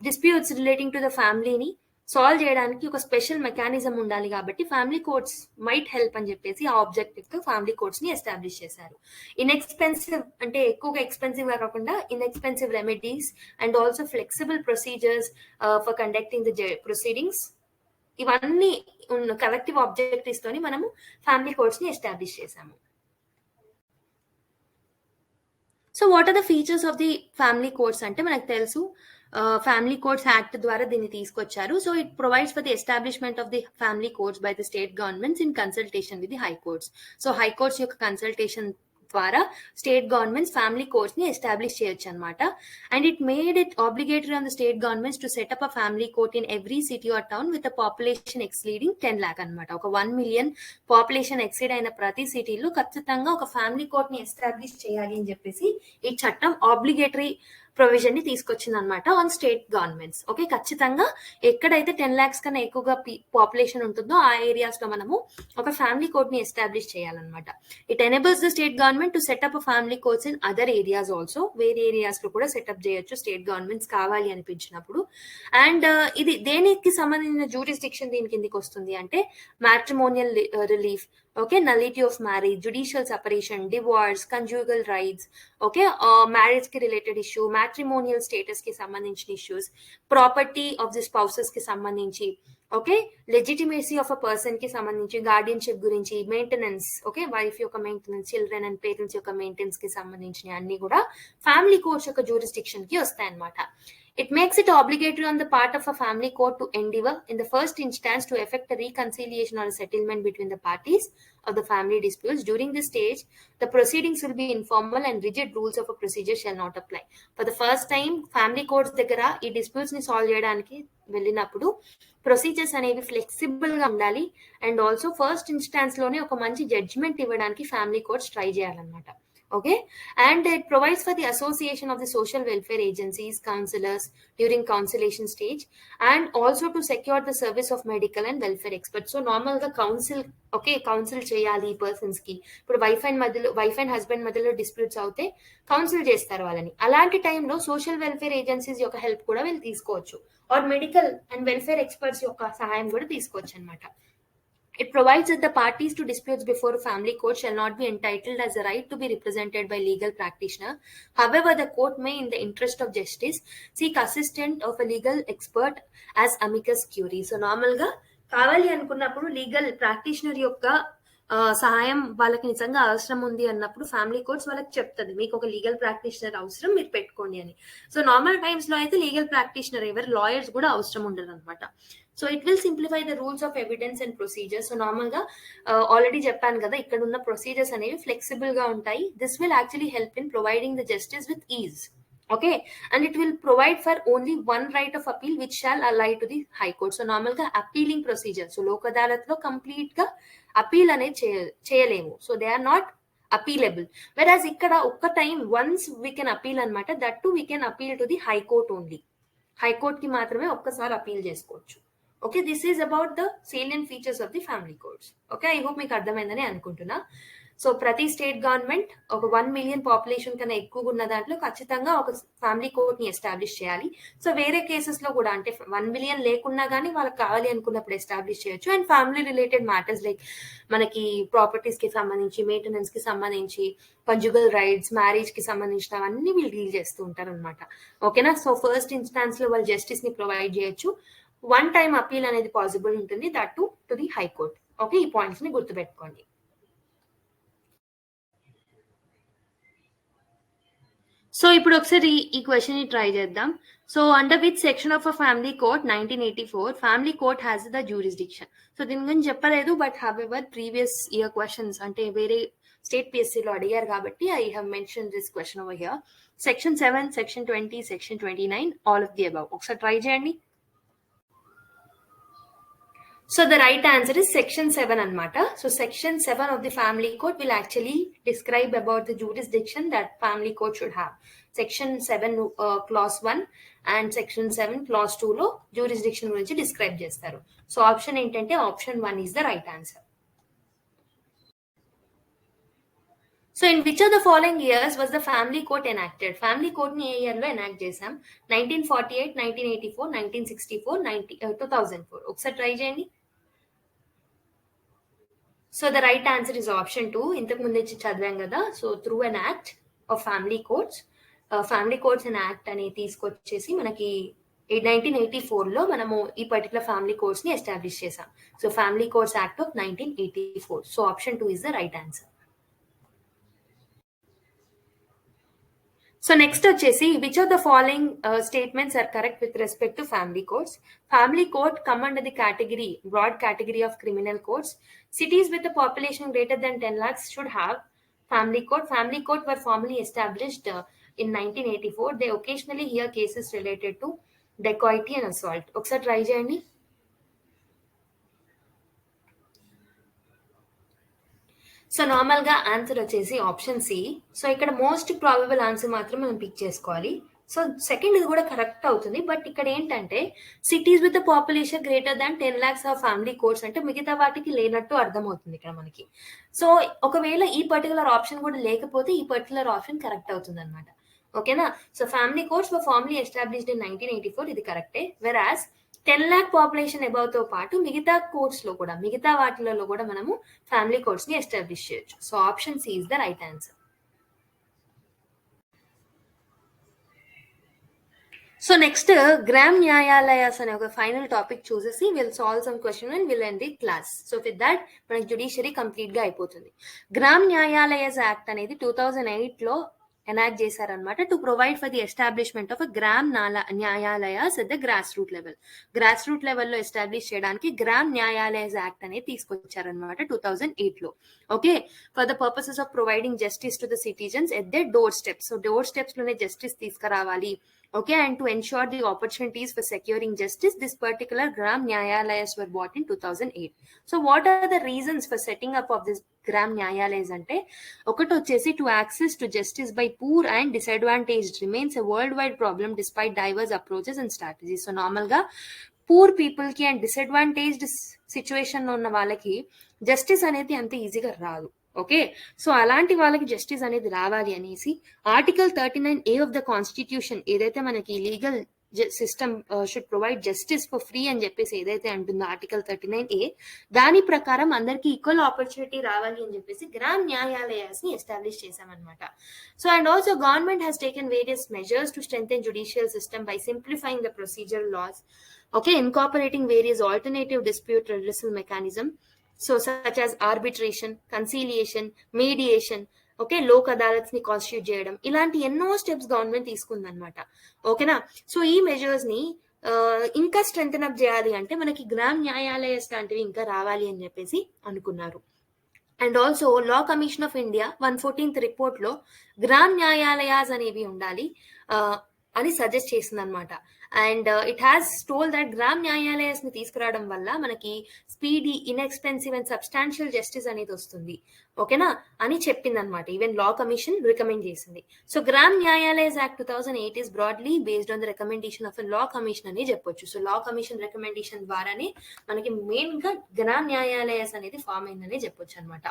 disputes relating to the family ని solve చేయడానికి ఒక special mechanism ఉండాలి కాబట్టి family courts might help అని చెప్పేసి ఆ objective తో ఫ్యామిలీ కోర్ట్స్ ని ఎస్టాబ్లిష్ చేశారు. ఇన్ఎక్స్పెన్సివ్ అంటే ఎక్కువగా ఎక్స్పెన్సివ్ గా కాకుండా inexpensive remedies and also flexible procedures for conducting the proceedings, ఇవన్నీ ఉన్న కలెక్టివ్ ఆబ్జెక్టివ్స్ తోని మనము ఫ్యామిలీ కోర్ట్స్ ని ఎస్టాబ్లిష్ చేశాము. So what are the features of the family courts అంటే మనకు తెలుసు ఫ్యామిలీ కోర్ట్స్ యాక్ట్ ద్వారా దీన్ని తీసుకొచ్చారు. So it provides for the establishment of the family courts by the state governments in consultation with the high courts. So high courts యొక్క consultation ద్వారా state governments family courts ని establish చేయొచ్చు అనమాట. And it made it obligatory on the state governments to set up a family court in every city are town with a population exceeding 10 lakh అనమాట. ఒక 1 million population exceed అయిన ప్రతి సిటీలో ఖచ్చితంగా ఒక ఫ్యామిలీ కోర్ట్ ని ఎస్టాబ్లిష్ చేయాలి అని చెప్పేసి ఈ చట్టం ఆబ్లిగేటరీ ప్రొవిజన్ ని తీసుకొచ్చింది అనమాట ఆన్ స్టేట్ గవర్నమెంట్స్. ఓకే, ఖచ్చితంగా ఎక్కడైతే 10 lakhs కన్నా ఎక్కువగా పాపులేషన్ ఉంటుందో ఆ ఏరియాస్ లో మనము ఒక ఫ్యామిలీ కోర్ట్ ని ఎస్టాబ్లిష్ చేయాలన్నమాట. It enables the state government to set up a family courts in other areas also. వేరే ఏరియాస్ లో కూడా సెటప్ చేయొచ్చు స్టేట్ గవర్నమెంట్స్ కావాలి అనిపించినప్పుడు. అండ్ ఇది దేనికి సంబంధించిన జ్యూరిస్డిక్షన్ దీని కిందికి వస్తుంది అంటే matrimonial relief, okay, nullity of marriage, judicial separation, divorce, conjugal rights, okay, marriage కి రిలేటెడ్ ఇష్యూ, మ్యాట్రిమోనియల్ స్టేటస్ కి సంబంధించిన issues, property of the spouses కి సంబంధించి, okay, legitimacy of a person కి సంబంధించి, గార్డియన్షిప్ గురించి, మెయింటెనెన్స్, ఓకే, వైఫ్ యొక్క maintenance, children and parents యొక్క మెయింటెనెన్స్ కి సంబంధించిన అన్ని కూడా ఫ్యామిలీ కోర్ట్స్ యొక్క జ్యూరిస్డిక్షన్ కి వస్తాయన్నమాట. It makes it obligatory on the part of a family court to endeavor, in the first instance, to effect a reconciliation or a settlement between the parties of the family disputes. During this stage, the proceedings will be informal and rigid rules of a procedure shall not apply. For the first time, family courts దగ్గర ఈ disputes ని solve చేయడానికి వెళ్ళినప్పుడు procedures అనేవి flexible గా ఉండాలి. And also first instance లోనే ఒక మంచి జడ్జ్మెంట్ ఇవ్వడానికి ఫ్యామిలీ కోర్ట్స్ ట్రై చేయాలన్నమాట. Okay, and it provides for the association of the social welfare agencies, counselors during conciliation stage, and also to secure the service of medical and welfare experts. So normal ga counsel, okay, counsel cheyali persons ki ఇప్పుడు wife and husband మధ్యలో disputes అవుతే counsel చేస్తారు వాళ్ళని. అలాంటి టైంలో social welfare agencies యొక్క help కూడా వీళ్ళు తీసుకోవచ్చు, or medical and welfare experts యొక్క సహాయం కూడా తీసుకోవచ్చు అనమాట. It provides that the parties to disputes before a family court shall not be entitled as a right to be represented by legal practitioner. However, the court may, in the interest of justice, seek assistance of a legal expert as amicus curiae. So, normal ga కావాలి అనుకున్నప్పుడు legal practitioner యొక్క సహాయం వాళ్ళకి నిజంగా అవసరం ఉంది అన్నప్పుడు family courts వాళ్ళకి చెప్తుంది మీకు ఒక లీగల్ ప్రాక్టీషనర్ అవసరం, మీరు పెట్టుకోండి అని. సో నార్మల్ టైమ్స్ లో అయితే లీగల్ ప్రాక్టీషనర్ ఎవరు లాయర్స్ కూడా అవసరం ఉండదు అనమాట. So it will simplify the rules of evidence and procedures. So normal గా ఆల్రెడీ చెప్పాను కదా, ఇక్కడ ఉన్న ప్రొసీజర్స్ అనేవి ఫ్లెక్సిబుల్ గా ఉంటాయి. This will actually help in providing the justice with is. Okay, and it will provide for only one right of appeal which shall ally to the high court. So normal ga appealing procedure, so lok adalat lo complete ga appeal ane cheyalemu, so they are not appealable. Whereas ikkada okka time once we can appeal anamata, that too we can appeal to the high court only. High court ki maatrame ఒక్కసారి appeal చేసుకోవచ్చు. Okay, this is about the salient features of the family courts. Okay, I hope మీకు అర్థమైందని అనుకుంటున్నా. So ప్రతి state government ఒక 1 million population కన్నా ఎక్కువ ఉన్న దాంట్లో ఖచ్చితంగా ఒక ఫ్యామిలీ కోర్ట్ ని ఎస్టాబ్లిష్ చేయాలి. సో వేరే కేసెస్ లో కూడా అంటే 1 million లేకున్నా కానీ వాళ్ళకి కావాలి అనుకున్నప్పుడు ఎస్టాబ్లిష్ చేయొచ్చు. And family related matters like మనకి ప్రాపర్టీస్ కి సంబంధించి, మెయింటెనెన్స్ కి సంబంధించి, కంజుగల్ రైట్స్, మ్యారేజ్ కి సంబంధించినవన్నీ వీళ్ళు డీల్ చేస్తూ ఉంటారు అనమాట. ఓకేనా, సో ఫస్ట్ ఇన్స్టాన్స్ లో వాళ్ళు జస్టిస్ ని ప్రొవైడ్ చేయొచ్చు. వన్ టైం అపీల్ అనేది పాసిబుల్ ఉంటుంది, that to the high court. Okay, ఈ పాయింట్స్ ని గుర్తుపెట్టుకోండి. సో ఇప్పుడు ఒకసారి ఈ క్వశ్చన్ ని ట్రై చేద్దాం. So under which section of a family court 1984 family court has the jurisdiction. So దీని గురించి చెప్పలేదు, but however previous year questions అంటే వేరే స్టేట్ పిఎస్సీలో అడిగారు కాబట్టి I have mention this question over here. Section 7, section 20, section 29, all of the above. ఒకసారి try చేయండి. So the right answer is section 7 anamata. So section 7 of the family code will actually describe about the jurisdiction that family code should have. Section 7 clause 1 and section 7 clause 2 lo jurisdiction gurinchi describe chestaru. So option entante option 1 is the right answer. So in which of the following years was the family court enacted? Family court ni A year లో enact చేసాం? 1948, 1984, 1964, 2004. ఒకసారి try చేయండి. So the right answer is option 2. ఇంతకు ముందు నుంచి చదివాం కదా. So through an act of family courts, family courts an act అని తీసుకొచ్చేసి మనకి 1984 లో మనము ఈ పర్టికులర్ ఫ్యామిలీ కోర్ట్స్ ని ఎస్టాబ్లిష్ చేసాం. So family courts act of 1984. So option 2 is the right answer. So next వచ్చేసి which of the following statements are correct with respect to family courts? Family court come under the category, broad category of criminal courts. Cities with a population greater than 10 lakhs should have family court. Family court were formally established in 1984. They occasionally hear cases related to dacoity and assault. ఒకసారి try చేయండి. So normal గా answer వచ్చేసి option C. So ఇక్కడ most probable answer మాత్రం మనం pick చేసుకోవాలి. So second ఇది కూడా కరెక్ట్ అవుతుంది. బట్ ఇక్కడ ఏంటంటే cities with population greater than 10 lakhs of family courts అంటే మిగతా వాటికి లేనట్టు అర్థమవుతుంది ఇక్కడ మనకి. సో ఒకవేళ ఈ పర్టికులర్ ఆప్షన్ కూడా లేకపోతే ఈ పర్టికులర్ ఆప్షన్ కరెక్ట్ అవుతుంది అనమాట. ఓకేనా? So family courts were formally established in 1984, ఇది కరెక్టే. వెరాస్ 10 lakh పాపులేషన్ అబౌవ్ తో పాటు మిగతా కోర్ట్స్ లో కూడా, మిగతా వాటిలలో కూడా మనము ఫ్యామిలీ కోర్ట్స్ ని ఎస్టాబ్లిష్ చేయొచ్చు. So option C is the right answer. So next Gram Nyayalayas అనే ఒక ఫైనల్ టాపిక్ చూసేసి will solve some question and will end the class. So with that మనకి జ్యుడిషియరీ కంప్లీట్ గా అయిపోతుంది. గ్రామ్ న్యాయాలయాస్ యాక్ట్ అనేది 2008 లో ఎనాక్ట్ చేశారనమాట to provide for the establishment of Gram Nyayalayas at the grass root level. Grass root లెవెల్లో establish చేయడానికి Gram Nyayalayas act అనేది తీసుకొచ్చారనమాట 2008 లో. Okay, for the purposes of providing justice to the citizens at the doorsteps. So doorsteps లోనే justice తీసుకురావాలి. Okay, and to ensure the opportunities for securing justice, this particular Gram Nyayalayas were bought in 2008. So what are the reasons for setting up of this Gram Nyayalayas ante okati vachesi to access to justice by poor and disadvantaged remains a worldwide problem despite diverse approaches and strategies. So normal ga poor people ki and disadvantaged situation lo unna vallaki justice anedi ante easy ga raadu. Okay, so అలాంటి వాళ్ళకి justice అనేది రావాలి అనేసి article 39A of the constitution ఏదైతే మనకి legal system should provide justice for free అని చెప్పేసి ఏదైతే అంటుందో ఆర్టికల్ 39A, దాని ప్రకారం అందరికి ఈక్వల్ ఆపర్చునిటీ రావాలి అని చెప్పేసి గ్రామ్ న్యాయాలయాస్ ని ఎస్టాబ్లిష్ చేశామన్నమాట. So and also government has taken various measures to strengthen judicial system by simplifying the procedural laws, okay, incorporating various alternative dispute redressal mechanism, so such as arbitration, conciliation, mediation, okay, Lok Adalats ని constitute చేయడం, ఇలాంటి ఎన్నో steps government తీసుకుందనమాట. ఓకేనా? So ఈ measures ని ఇంకా strengthen up చేయాలి అంటే మనకి గ్రామ్ న్యాయాలయాస్ లాంటివి ఇంకా రావాలి అని చెప్పేసి అనుకున్నారు. And also law commission of India 114th report లో గ్రామ్ న్యాయాలయాస్ అనేవి ఉండాలి అని సజెస్ట్ చేసింది అనమాట. And it has told that Gram Nyayalayas ని తీసుకురావడం వల్ల మనకి speedy, inexpensive and substantial justice అనేది వస్తుంది. ఓకేనా అని చెప్పింది అనమాట. ఈవెన్ లా కమిషన్ రికమెండ్ చేసింది. So Gram Nyayalayas act 2008 is broadly based on the recommendation of law commission అని చెప్పొచ్చు. సో లా కమిషన్ రికమెండేషన్ ద్వారానే మనకి మెయిన్ గా గ్రామ్ న్యాయాలయాస్ అనేది ఫామ్ అయిందని చెప్పొచ్చు అనమాట.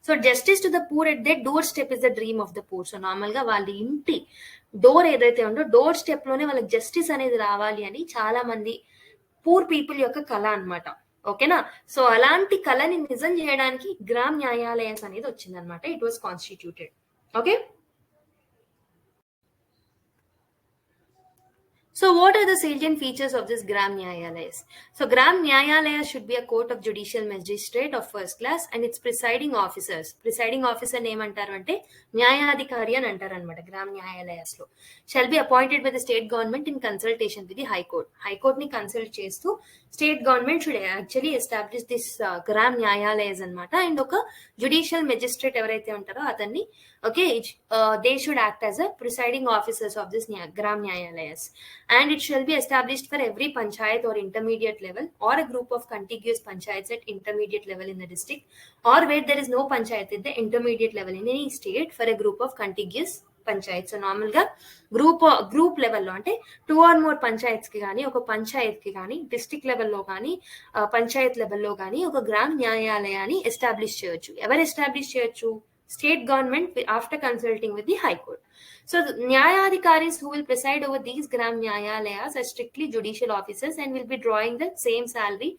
So justice to the poor at the door step is the dream of the poor. So normal గా వాళ్ళ ఇంటి డోర్ ఏదైతే ఉందో డోర్ స్టెప్ లోనే వాళ్ళకి జస్టిస్ అనేది రావాలి అని చాలా మంది పూర్ పీపుల్ యొక్క కళ అనమాట. ఓకేనా? సో అలాంటి కళని నిజం చేయడానికి గ్రామ్ న్యాయాలయాస్ అనేది వచ్చిందనమాట. It was constituted. Okay, so what are the salient features of this Gram Nyayalayas? So Gram Nyayalayas should be a court of judicial magistrate of first class and its presiding officers. Presiding officer name antaru ante Nyayadhikari అని అంటారు అనమాట Gram Nyayalayas లో. Shall be appointed by the state government in consultation with the High Court. High Court ని consult చేస్తూ state government should actually establish this Gram Nyayalayas అనమాట. And ఒక judicial magistrate ఎవరైతే ఉంటారో అతన్ని, okay, they should act as a presiding officers of this Gram Nyayalayas. And it shall be established for every panchayat or intermediate level or a group of contiguous panchayats at intermediate level in the district, or where there is no panchayat at the intermediate level in any state for a group of contiguous Panchayat. So normal గా group లెవెల్లో అంటే 2 or more panchayats కి కానీ, ఒక పంచాయత్ కి కానీ, district లెవెల్లో కానీ, పంచాయత్ లెవెల్లో కానీ ఒక గ్రామ్ న్యాయాలయాన్ని ఎస్టాబ్లిష్ చేయొచ్చు. ఎవరు ఎస్టాబ్లిష్ చేయొచ్చు? State government after consulting with the High Court. So the Nyayadhikaris who will preside over these Gram Nyayalayas are strictly judicial officers and will be drawing the same salary,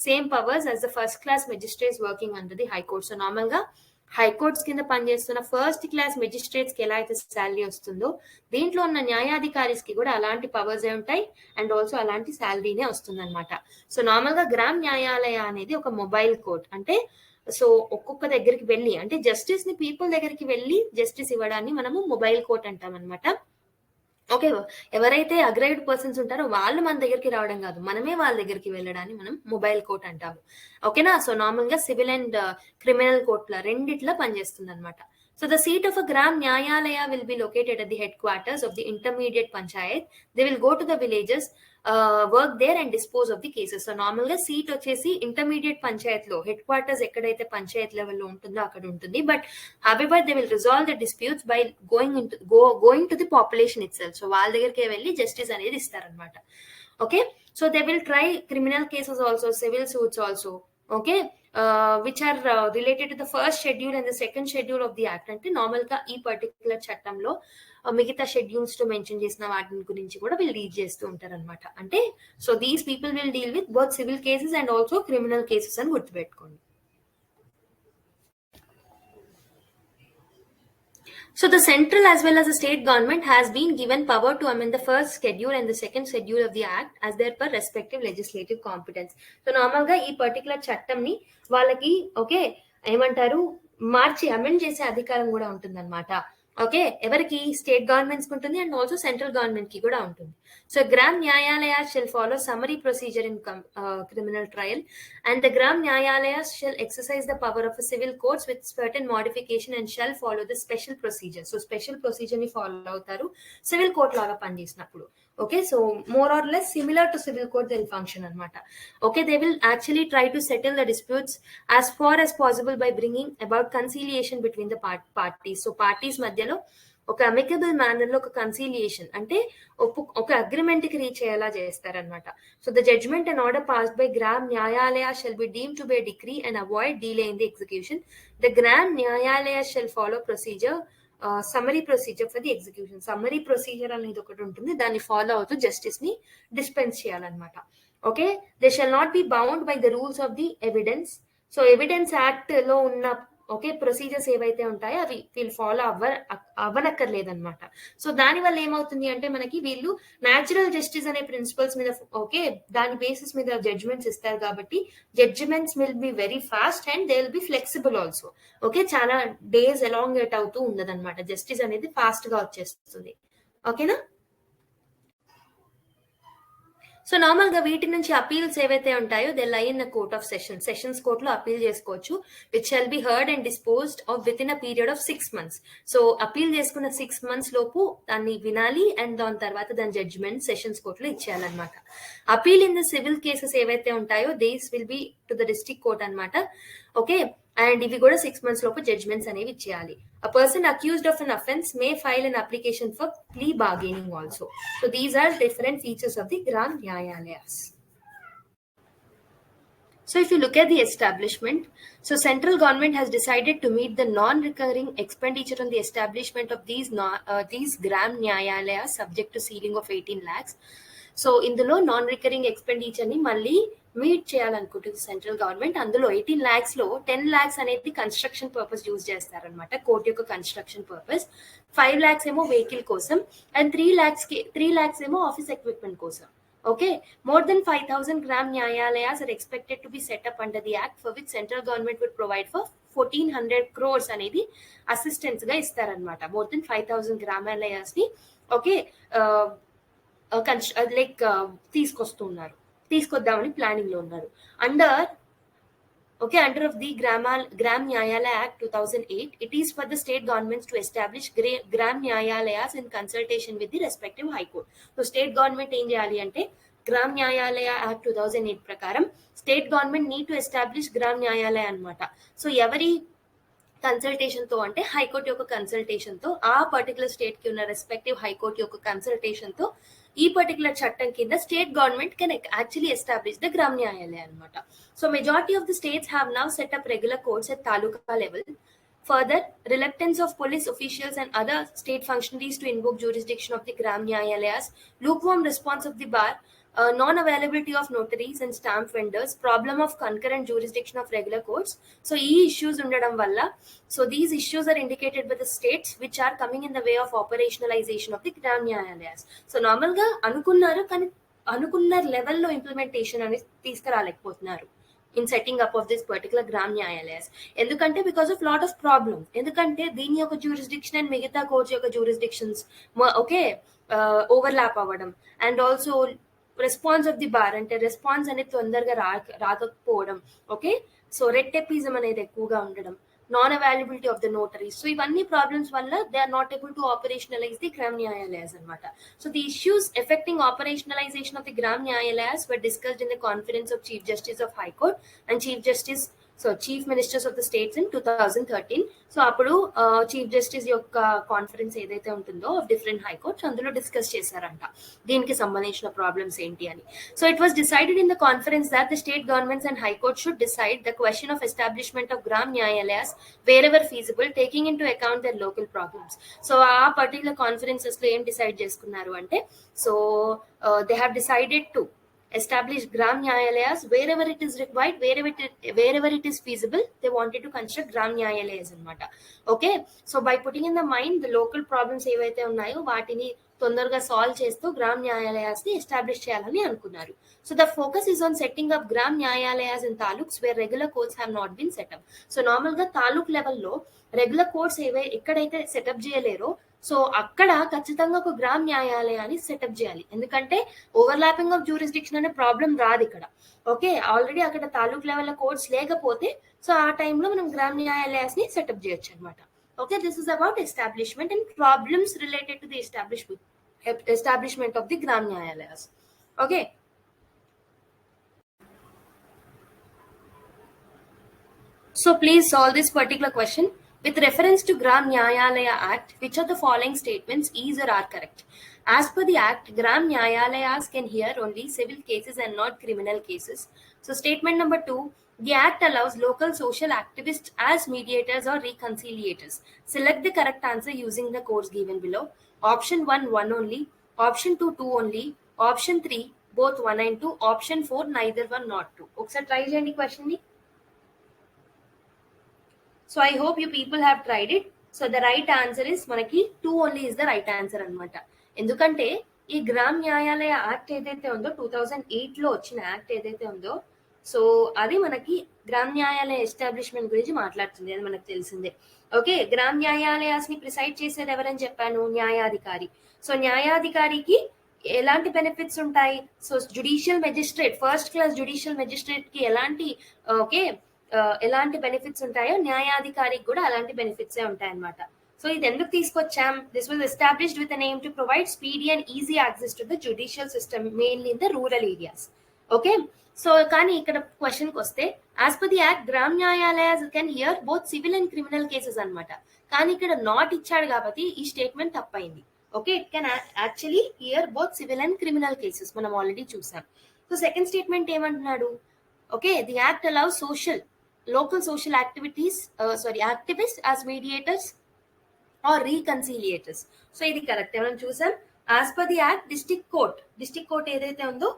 same powers as the first class magistrates working under the High Court. So normal ga high courts కింద పనిచేస్తున్న first class magistrates కి ఎలా అయితే salary వస్తుందో దీంట్లో ఉన్న న్యాయాధికారిస్ కి కూడా అలాంటి పవర్స్ ఉంటాయి అండ్ ఆల్సో అలాంటి శాలరీనే వస్తుంది అనమాట. సో నార్మల్ గా గ్రామ్ న్యాయాలయ అనేది ఒక మొబైల్ కోర్ట్. అంటే సో ఒక్కొక్క దగ్గరికి వెళ్ళి, అంటే జస్టిస్ ని పీపుల్ దగ్గరికి వెళ్ళి జస్టిస్ ఇవ్వడాన్ని మనము మొబైల్ కోర్ట్ అంటాం అనమాట. ఓకే, ఎవరైతే అగ్రైడ్ పర్సన్స్ ఉంటారో వాళ్ళు మన దగ్గరికి రావడం కాదు, మనమే వాళ్ళ దగ్గరికి వెళ్ళడాన్ని మనం మొబైల్ కోర్ట్ అంటాము. ఓకేనా? సో నార్మల్ గా సివిల్ అండ్ క్రిమినల్ కోర్టుల రెండిట్లా పనిచేస్తుంది అనమాట. So the seat of a Gram Nyayalaya will be located at the headquarters of the intermediate panchayat. They will go to the villages work there and dispose of the cases. So normal గా seat వచ్చేసి intermediate panchayat లో headquarters ఎక్కడైతే పంచాయత్ లెవెల్లో ఉంటుందో అక్కడ ఉంటుంది. But however they will resolve the disputes by going to the population itself. So వాళ్ళ దగ్గరికి వెళ్ళి జస్టిస్ అనేది ఇస్తారనమాట. Okay, so they will try criminal cases also, civil suits also. Okay, which are related to the first schedule and the second schedule of the act. అంటే normal గా ఈ particular చట్టంలో మిగతా షెడ్యూల్స్ తో మెన్షన్ చేసిన వాటి గురించి కూడా వీళ్ళు డీల్ చేస్తూ ఉంటారు అనమాట. అంటే so these people will deal with both civil cases and also criminal cases అని గుర్తుపెట్టుకోండి. So the central as well as the state government has been given power to amend the first schedule and the second schedule of the act as their per respective legislative competence. So normal గా ఈ particular చట్టం ని వాళ్ళకి okay ఏమంటారు మార్చి amend చేసే అధికారం కూడా ఉంటుందన్నమాట. ఓకే, ఎవరికి? స్టేట్ గవర్నమెంట్స్ ఉంటుంది అండ్ ఆల్సో సెంట్రల్ గవర్నమెంట్ కి కూడా ఉంటుంది. So Gram Nyayalaya shall follow summary procedure in criminal trial and the Gram Nyayalayas shall exercise the power of a civil courts with certain modification and shall follow the special procedure. So special procedure ni follow avutaru civil court laga panchesinappudu. Okay, so more or less similar to civil court they will function anamata. Okay, they will actually try to settle the disputes as far as possible by bringing about conciliation between the parties. So parties madhyalo ఒక amicable manner లో ఒక conciliation అంటే ఒక agreement కి reach అయ్యేలా చేస్తారనమాట. So the judgement and order passed by Gram Nyayalaya shall be deem to be decree and avoid delay in the execution. The Gram Nyayalaya shall follow procedure summary procedure for the execution. Summary procedure అనేది ఒకటి ఉంటుంది, దాన్ని follow అవుతూ justice ని dispense చేయాలన్నమాట. Okay, they shall not be bound by the rules of the evidence. So evidence act లో ఉన్న okay procedures ఏవైతే ఉంటాయో అవి వీళ్ళు ఫాలో అవ్వనక్కర్లేదన్నమాట. సో దాని వల్ల ఏమవుతుంది అంటే మనకి వీళ్ళు న్యాచురల్ జస్టిస్ అనే ప్రిన్సిపల్స్ మీద ఓకే దాని బేసిస్ మీద జడ్జ్మెంట్స్ ఇస్తారు కాబట్టి judgments will be very fast and they will be flexible also. Okay, చాలా డేస్ ఎలాంగేట్ అవుతూ ఉండదన్నమాట, జస్టిస్ అనేది ఫాస్ట్ గా వచ్చేస్తుంది. ఓకేనా? సో నార్మల్ గా వీటి నుంచి అపీల్స్ ఏవైతే ఉంటాయో దే లై in the court of sessions court లో అపీల్ చేసుకోవచ్చు, which shall be heard and disposed of with in a period of 6 months. So appeal చేసుకున్న 6 months లోపు దాన్ని వినాలి అండ్ దాని తర్వాత దాని జడ్జ్మెంట్ సెషన్స్ కోర్ట్ లో ఇచ్చేయాలన్నమాట. Appeal in the civil cases ఏవైతే ఉంటాయో these will be to the district court అనమాట. ఓకే, అండ్ ఇవి కూడా 6 months లోపు జడ్జ్మెంట్స్ అనేవి ఇచ్చేయాలి. A person accused of an offence may file an application for plea bargaining also. So these are different features of the Gram Nyayalayas. So if you look at the establishment, so central government has decided to meet the non-recurring expenditure on the establishment of these Gram Nyayalayas subject to ceiling of 18 lakhs. So ఇందులో non recurring expenditure ని మళ్ళీ meet చేయాలనుకుంటుంది central government. అందులో 18 lakhs లో 10 lakhs అనేది construction purpose use చేస్తారనమాట, court యొక్క construction purpose. 5 lakhs ఏమో vehicle కోసం అండ్ 3 lakhs ఏమో ఆఫీస్ ఎక్విప్మెంట్ కోసం. Okay, more than 5,000 Gram Nyayalayas are expected to be set up under the act, for which central government would provide for 1,400 crores అనేది assistance గా ఇస్తారనమాట. More than 5,000 Gramalayas ని okay like తీసుకొద్దామని planning లో ఉన్నారు. Under of the Gram Nyayalaya Act 2008, it is for the state governments to establish Gram Nyayalayas in consultation with the respective high court. So state government ఏం చేయాలి అంటే Gram Nyayalaya Act 2008 ప్రకారం state government need to establish Gram Nyayalaya అన్నమాట. So ఎవరి consultation తో అంటే high court యొక్క consultation తో, ఆ పర్టికులర్ స్టేట్ కి ఉన్న రెస్పెక్టివ్ హైకోర్టు యొక్క కన్సల్టేషన్ తో ఈ పర్టికులర్ చట్టం కింద state government can actually establish the Gram Nyayalaya అనమాట. So majority of the states have now set up regular courts at taluka level. Further, reluctance of police officials and other state functionaries to invoke jurisdiction of the Gram Nyayalayas, lukewarm response of the bar, non-availability of notaries and stamp vendors, problem of concurrent jurisdiction of regular courts. So, these issues undadam valla. So, these issues are indicated by the states which are coming in the way of operationalization of the Gram Nyayalayas. So, normal ga anukunnaru kani anukunna level lo implementation ani తీసుకురాలేకపోతున్నారు in setting up of this particular Gram Nyayalayas. ఎందుకంటే because of lot of problem. ఎందుకంటే దీని యొక్క jurisdiction and మిగతా courts యొక్క జ్యూరిస్డిక్షన్స్ okay overlap అవ్వడం and also response of the bar అంటే response అనేది తొందరగా రాకపోవడం. ఓకే, సో రెడ్ టెపిజం అనేది ఎక్కువగా ఉండడం. Non availability of the notaries. So ఇవన్నీ ప్రాబ్లమ్స్ వల్ల they are not able to operationalise the Gram Nyayalayas అనమాట. So the issues affecting operationalisation of the Gram Nyayalayas were discussed in the conference of chief justice of high court and chief ministers of the states in 2013. So అప్పుడు chief justice యొక్క conference ఏదైతే ఉంటుందో of different high courts అందులో discuss చేశారంట దీనికి సంబంధించిన problems ఏంటి అని. So it was decided in the conference that the state governments and high court should decide the question of establishment of Gram Nyayalayas wherever feasible, taking into account their local problems. So ఆ particular conferences లో ఏం decide చేసుకున్నారు అంటే, so they have decided to establish gram nyayalayas wherever it is required, wherever it is feasible. They wanted to construct gram nyayalayas anamata. Okay, so by putting in the mind the local problems ఏవైతే ఉన్నాయో వాటిని తొందరగా solve చేస్తూ gram Nyayalayas ని establish చేయాలని అనుకున్నారు. So the focus is on setting up Gram Nyayalayas in taluks where regular courts have not been set up. So normal గా తాలూక్ లెవెల్లో రెగ్యులర్ కోర్ట్స్ ఎక్కడైతే సెటప్ చేయలేరో సో అక్కడ ఖచ్చితంగా ఒక గ్రామ్ న్యాయాలయాన్ని సెటప్ చేయాలి. ఎందుకంటే ఓవర్లాపింగ్ ఆఫ్ జ్యూరిస్డిక్షన్ అనే ప్రాబ్లం రాదు ఇక్కడ. ఓకే, ఆల్రెడీ అక్కడ తాలూక్ లెవెల్ కోర్ట్స్ లేకపోతే సో ఆ టైంలో మనం గ్రామ్ న్యాయాలయాస్ ని సెటప్ చేయొచ్చు అనమాట. Okay, this is about establishment and problems related to the establishment of the gram nyayalayas. Okay, so please solve this particular question. With reference to Gram Nyayalaya Act, which of the following statements is or are correct? As per the Act, Gram Nyayalayas can hear only civil cases and not criminal cases. So statement number 2, the Act allows local social activists as mediators or reconciliators. Select the correct answer using the codes given below. Option 1, 1 only. Option 2, 2 only. Option 3, both 1 and 2. Option 4, neither 1 not 2. Oksa try cheyandi question ni. So I hope you people have tried it. So the right answer is manaki 2 only is the right answer anamata. Endukante ee Gram Nyayalaya Act edaithe undo 2008 lo vachina act edaithe undo so అది మనకి gram న్యాయాలయ establishment గురించి మాట్లాడుతుంది, అది మనకు తెలిసిందే. Okay, gram Nyayalayas ని preside చేసేది ఎవరని చెప్పాను? న్యాయాధికారి. సో న్యాయాధికారికి ఎలాంటి బెనిఫిట్స్ ఉంటాయి? So judicial magistrate, first class judicial magistrate కి ఎలాంటి బెనిఫిట్స్ ఉంటాయో న్యాయాధికారికి కూడా అలాంటి బెనిఫిట్సే ఉంటాయి అన్నమాట. సో ఇది ఎందుకు తీసుకొచ్చాం? This was established with aim to provide speedy and easy access to the judicial system mainly in the rural areas. Okay, so కానీ ఇక్కడ క్వశ్చన్కి వస్తే as per the act Gram Nyayalayas can hear both civil and criminal cases అనమాట. కానీ ఇక్కడ not ఇచ్చాడు కాబట్టి ఈ స్టేట్మెంట్ తప్పైంది. Okay, it can actually hear both civil and criminal cases, మనం ఆల్రెడీ చూసాం. సో సెకండ్ స్టేట్మెంట్ ఏమంటున్నాడు? Okay, the act allows local social activists as mediators or reconciliators. So ఇది కరెక్ట్, మనం చూసాం. As per the act district court ఏదైతే ఉందో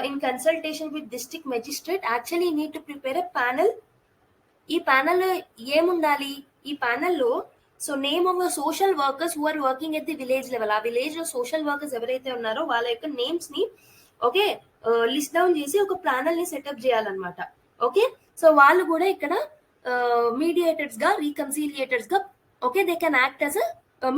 in consultation with district magistrate actually need to prepare a panel. ఈ panel ఏముండాలి? ఈ ప్యానెల్లో so name of social workers who are working at the village level, ఆ village లో social workers ఎవరైతే ఉన్నారో వాళ్ళ యొక్క నేమ్స్ ని ఓకే లిస్ట్ డౌన్ చేసి ఒక ప్యానెల్ ని సెటప్ చేయాలన్నమాట. ఓకే, సో వాళ్ళు కూడా ఇక్కడ మీడియేటర్స్ గా, రీకన్సిలియేటర్స్ గా okay they can act as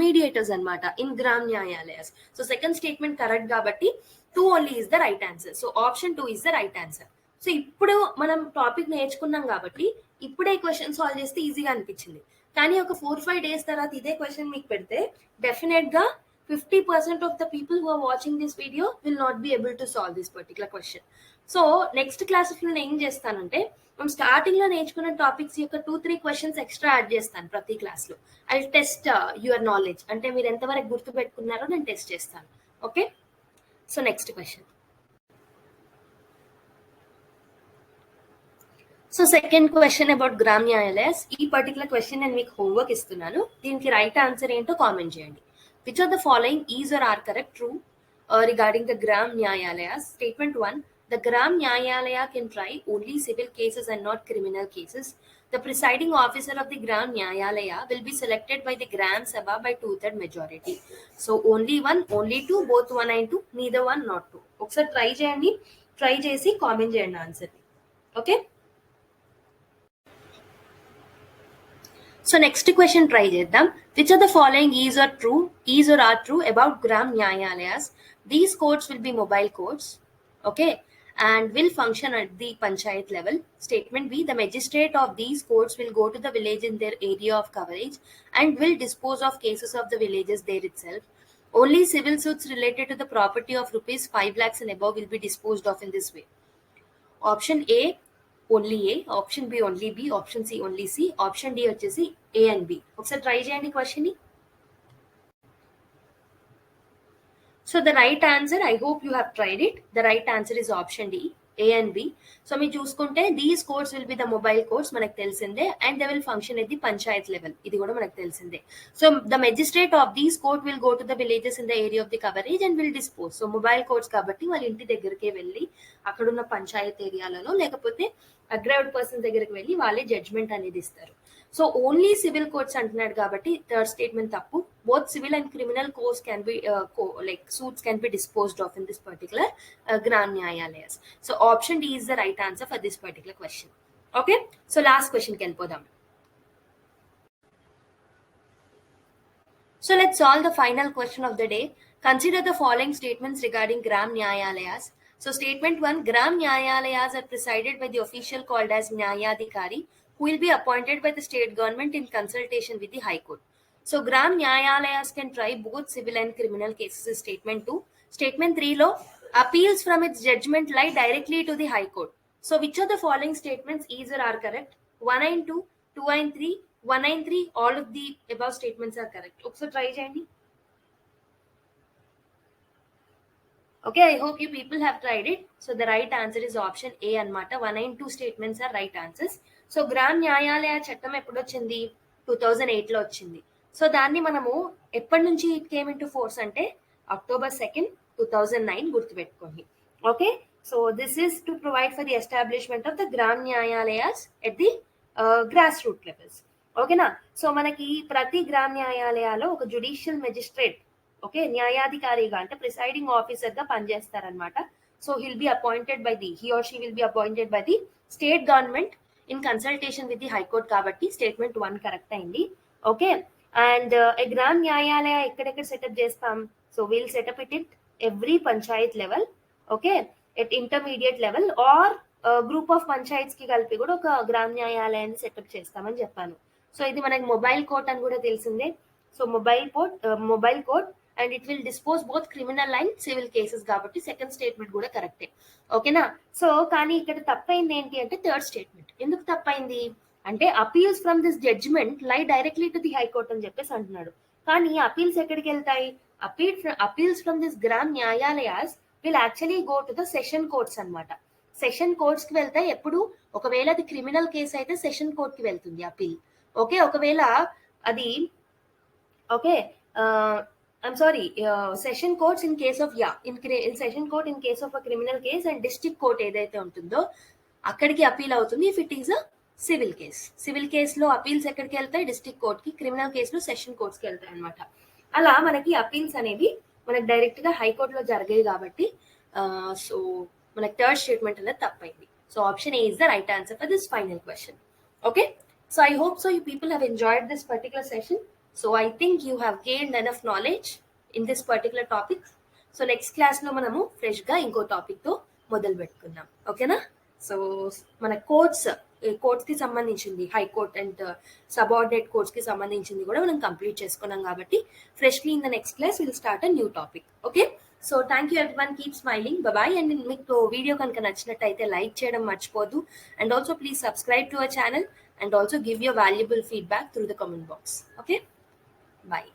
mediators అనమాట in Gram Nyayalayas. So second statement correct కాబట్టి 2 only is the right answer. So option 2 is the right answer. So ఇప్పుడు మనం టాపిక్ నేర్చుకున్నాం కాబట్టి ఇప్పుడే క్వశ్చన్ సాల్వ్ చేస్తే ఈజీగా అనిపించింది. కానీ ఒక 4-5 days తర్వాత ఇదే క్వశ్చన్ మీకు పెడితే డెఫినెట్ గా 50% of the people who are watching this video will not be able to solve this particular question. So next classes నేను ఏం చేస్తానంటే మనం స్టార్టింగ్ లో నేర్చుకున్న టాపిక్స్ యొక్క 2-3 క్వశ్చన్స్ ఎక్స్ట్రా యాడ్ చేస్తాను ప్రతి క్లాస్ లో. ఐ టెస్ట్ యువర్ నాలెడ్జ్, అంటే మీరు ఎంతవరకు గుర్తు పెట్టుకున్నారో నేను టెస్ట్ చేస్తాను. Okay, so next question. So second question about Gram Nyayalayas. ఈ పర్టికులర్ క్వశ్చన్ నేను మీకు హోంవర్క్ ఇస్తున్నాను, దీనికి రైట్ ఆన్సర్ ఏంటో కామెంట్ చేయండి. Which of the following is or are correct true regarding the Gram Nyayalayas? Statement 1, the Gram Nyayalaya can try only civil cases and not criminal cases. The presiding officer of the Gram Nyayalaya will be selected by the Gram Sabha by 2/3 majority. So only 1, only 2, both 1 and 2, neither 1 not 2. ఒకసారి try చేయండి, try చేసి comment చేయండి answer. Okay, so next question try చేద్దాం. Which of the following is are true about Gram Nyayalayas? These courts will be mobile courts. Okay, and will function at the panchayat level. Statement B, the magistrate of these courts will go to the village in their area of coverage and will dispose of cases of the villages there itself. Only civil suits related to the property of rupees 5 lakhs and above will be disposed of in this way. Option A, only A, option B, only B, option C, only C, option D వచ్చేసి A and B. ఒకసారి try చేయండి question ని. So the right answer, I hope you have tried it. The right answer is option D, A and B. So మీరు చూసుకుంటే these courts will be the mobile courts, మనకు తెలిసిందే, and they will function at the panchayat level. ఇది కూడా మనకు తెలిసిందే. So the magistrate of these court will go to the villages in the area of the coverage and will dispose. So mobile courts కాబట్టి వాళ్ళ ఇంటి దగ్గరికి వెళ్ళి అక్కడున్న పంచాయత్ ఏరియాలలో లేకపోతే అగ్రైవ్డ్ పర్సన్ దగ్గరికి వెళ్ళి వాళ్ళే జడ్జ్మెంట్ అనేది ఇస్తారు. సో ఓన్లీ సివిల్ కోర్ట్స్ అంటున్నాడు కాబట్టి థర్డ్ స్టేట్మెంట్ తప్పు. Both civil and criminal course can be like suits can be disposed of in this particular Gram Nyayalayas. So option D is the right answer for this particular question. Okay, so last question కి వెళ్ళిపోదాం. So let's solve the final question of the day. Consider the following statements regarding Gram Nyayalayas. So statement 1, Gram Nyayalayas are presided by the official called as Nyayadhikari, who will be appointed by the state government in consultation with the High Court. So Gram Nyayalayas can try both civil and criminal cases is statement 2. Statement 3 lo, appeals from its judgment lie directly to the High Court. So which of the following statements is or are correct? 1 and 2, 2 and 3, 1 and 3, all of the above statements are correct. ఒకసారి try చేయండి. Okay, I hope you people have tried it. So the right answer is option A అన్నమాట. 1 and 2 statements are right answers. So Gram Nyayalaya చట్టం ఎప్పుడు వచ్చింది? 2008లో వచ్చింది. So దాన్ని మనము ఎప్పటి నుంచి it came into force అంటే October 2nd, 2009 గుర్తుపెట్టుకోండి. Okay, so this is to provide for the establishment of the Gram Nyayalayas at the grass root levels. ఓకేనా? సో మనకి ప్రతి గ్రామ్ న్యాయాలయాలో ఒక జ్యుడిషియల్ మెజిస్ట్రేట్, ఓకే, న్యాయాధికారిగా అంటే ప్రిసైడింగ్ ఆఫీసర్ గా పనిచేస్తారనమాట. So he or she will be appointed by the state government in consultation with the high court కాబట్టి statement 1 correct అయింది. Okay, and Gram Nyayalaya ఎక్కడెక్కడ సెటప్ చేస్తాం? So we'll set up it every panchayat level, okay, at intermediate level or group of panchayats కి కలిపి కూడా ఒక గ్రామ్ న్యాయాలయాన్ని setup చేస్తామని చెప్పాను. సో ఇది మనకి మొబైల్ కోర్ట్ అని కూడా తెలిసిందే. So mobile court and it will dispose both criminal and civil cases కాబట్టి సెకండ్ స్టేట్మెంట్ కూడా కరెక్టే. ఓకేనా? సో కానీ ఇక్కడ తప్పైంది ఏంటి అంటే థర్డ్ స్టేట్మెంట్. ఎందుకు తప్పైంది అంటే appeals from this judgment lie directly to the high court అని చెప్పేసి అంటున్నాడు. కానీ అపీల్స్ ఎక్కడికి వెళ్తాయి? Appeals from this Gram Nyayalayas will actually go to the session courts అన్నమాట. సెషన్ కోర్ట్స్ కి వెళ్తాయి ఎప్పుడు? ఒకవేళ అది క్రిమినల్ కేసు అయితే సెషన్ కోర్ట్ కి వెళ్తుంది అపీల్. ఓకే, ఒకవేళ అది okay I'm sorry, session courts in case of in session court in case of a criminal case and district court ఏదైతే ఉంటుందో అక్కడికి అపీల్ అవుతుంది if it is a civil case. Civil కేసులో appeals ఎక్కడికి వెళ్తాయి? District court కి. Criminal కేసులో session courts కి వెళ్తాయి అనమాట. అలా మనకి అపీల్స్ అనేవి మనకి డైరెక్ట్ గా హైకోర్ట్ లో జరిగాయి కాబట్టి సో మనకి థర్డ్ స్టేట్మెంట్ అనేది తప్పైంది. So option A is the right answer for this final question. Okay, so I hope so you people have enjoyed this particular session. So I think you have gained enough knowledge in this particular topic. So next class లో మనము fresh గా ఇంకో topic తో మొదలు పెట్టుకుందాం. ఓకేనా? So మన courts కి సంబంధించింది హైకోర్ట్ అండ్ సబార్డినేట్ కోర్ట్స్ కి సంబంధించింది కూడా మనం కంప్లీట్ చేసుకున్నాం కాబట్టి freshly in the next class will start a new topic. Okay, so thank you everyone, keep smiling, bye. And మీకు వీడియో కనుక నచ్చినట్టయితే లైక్ చేయడం మర్చిపోద్దు. And also please subscribe to our channel and also give your valuable feedback through the comment box. Okay, bye.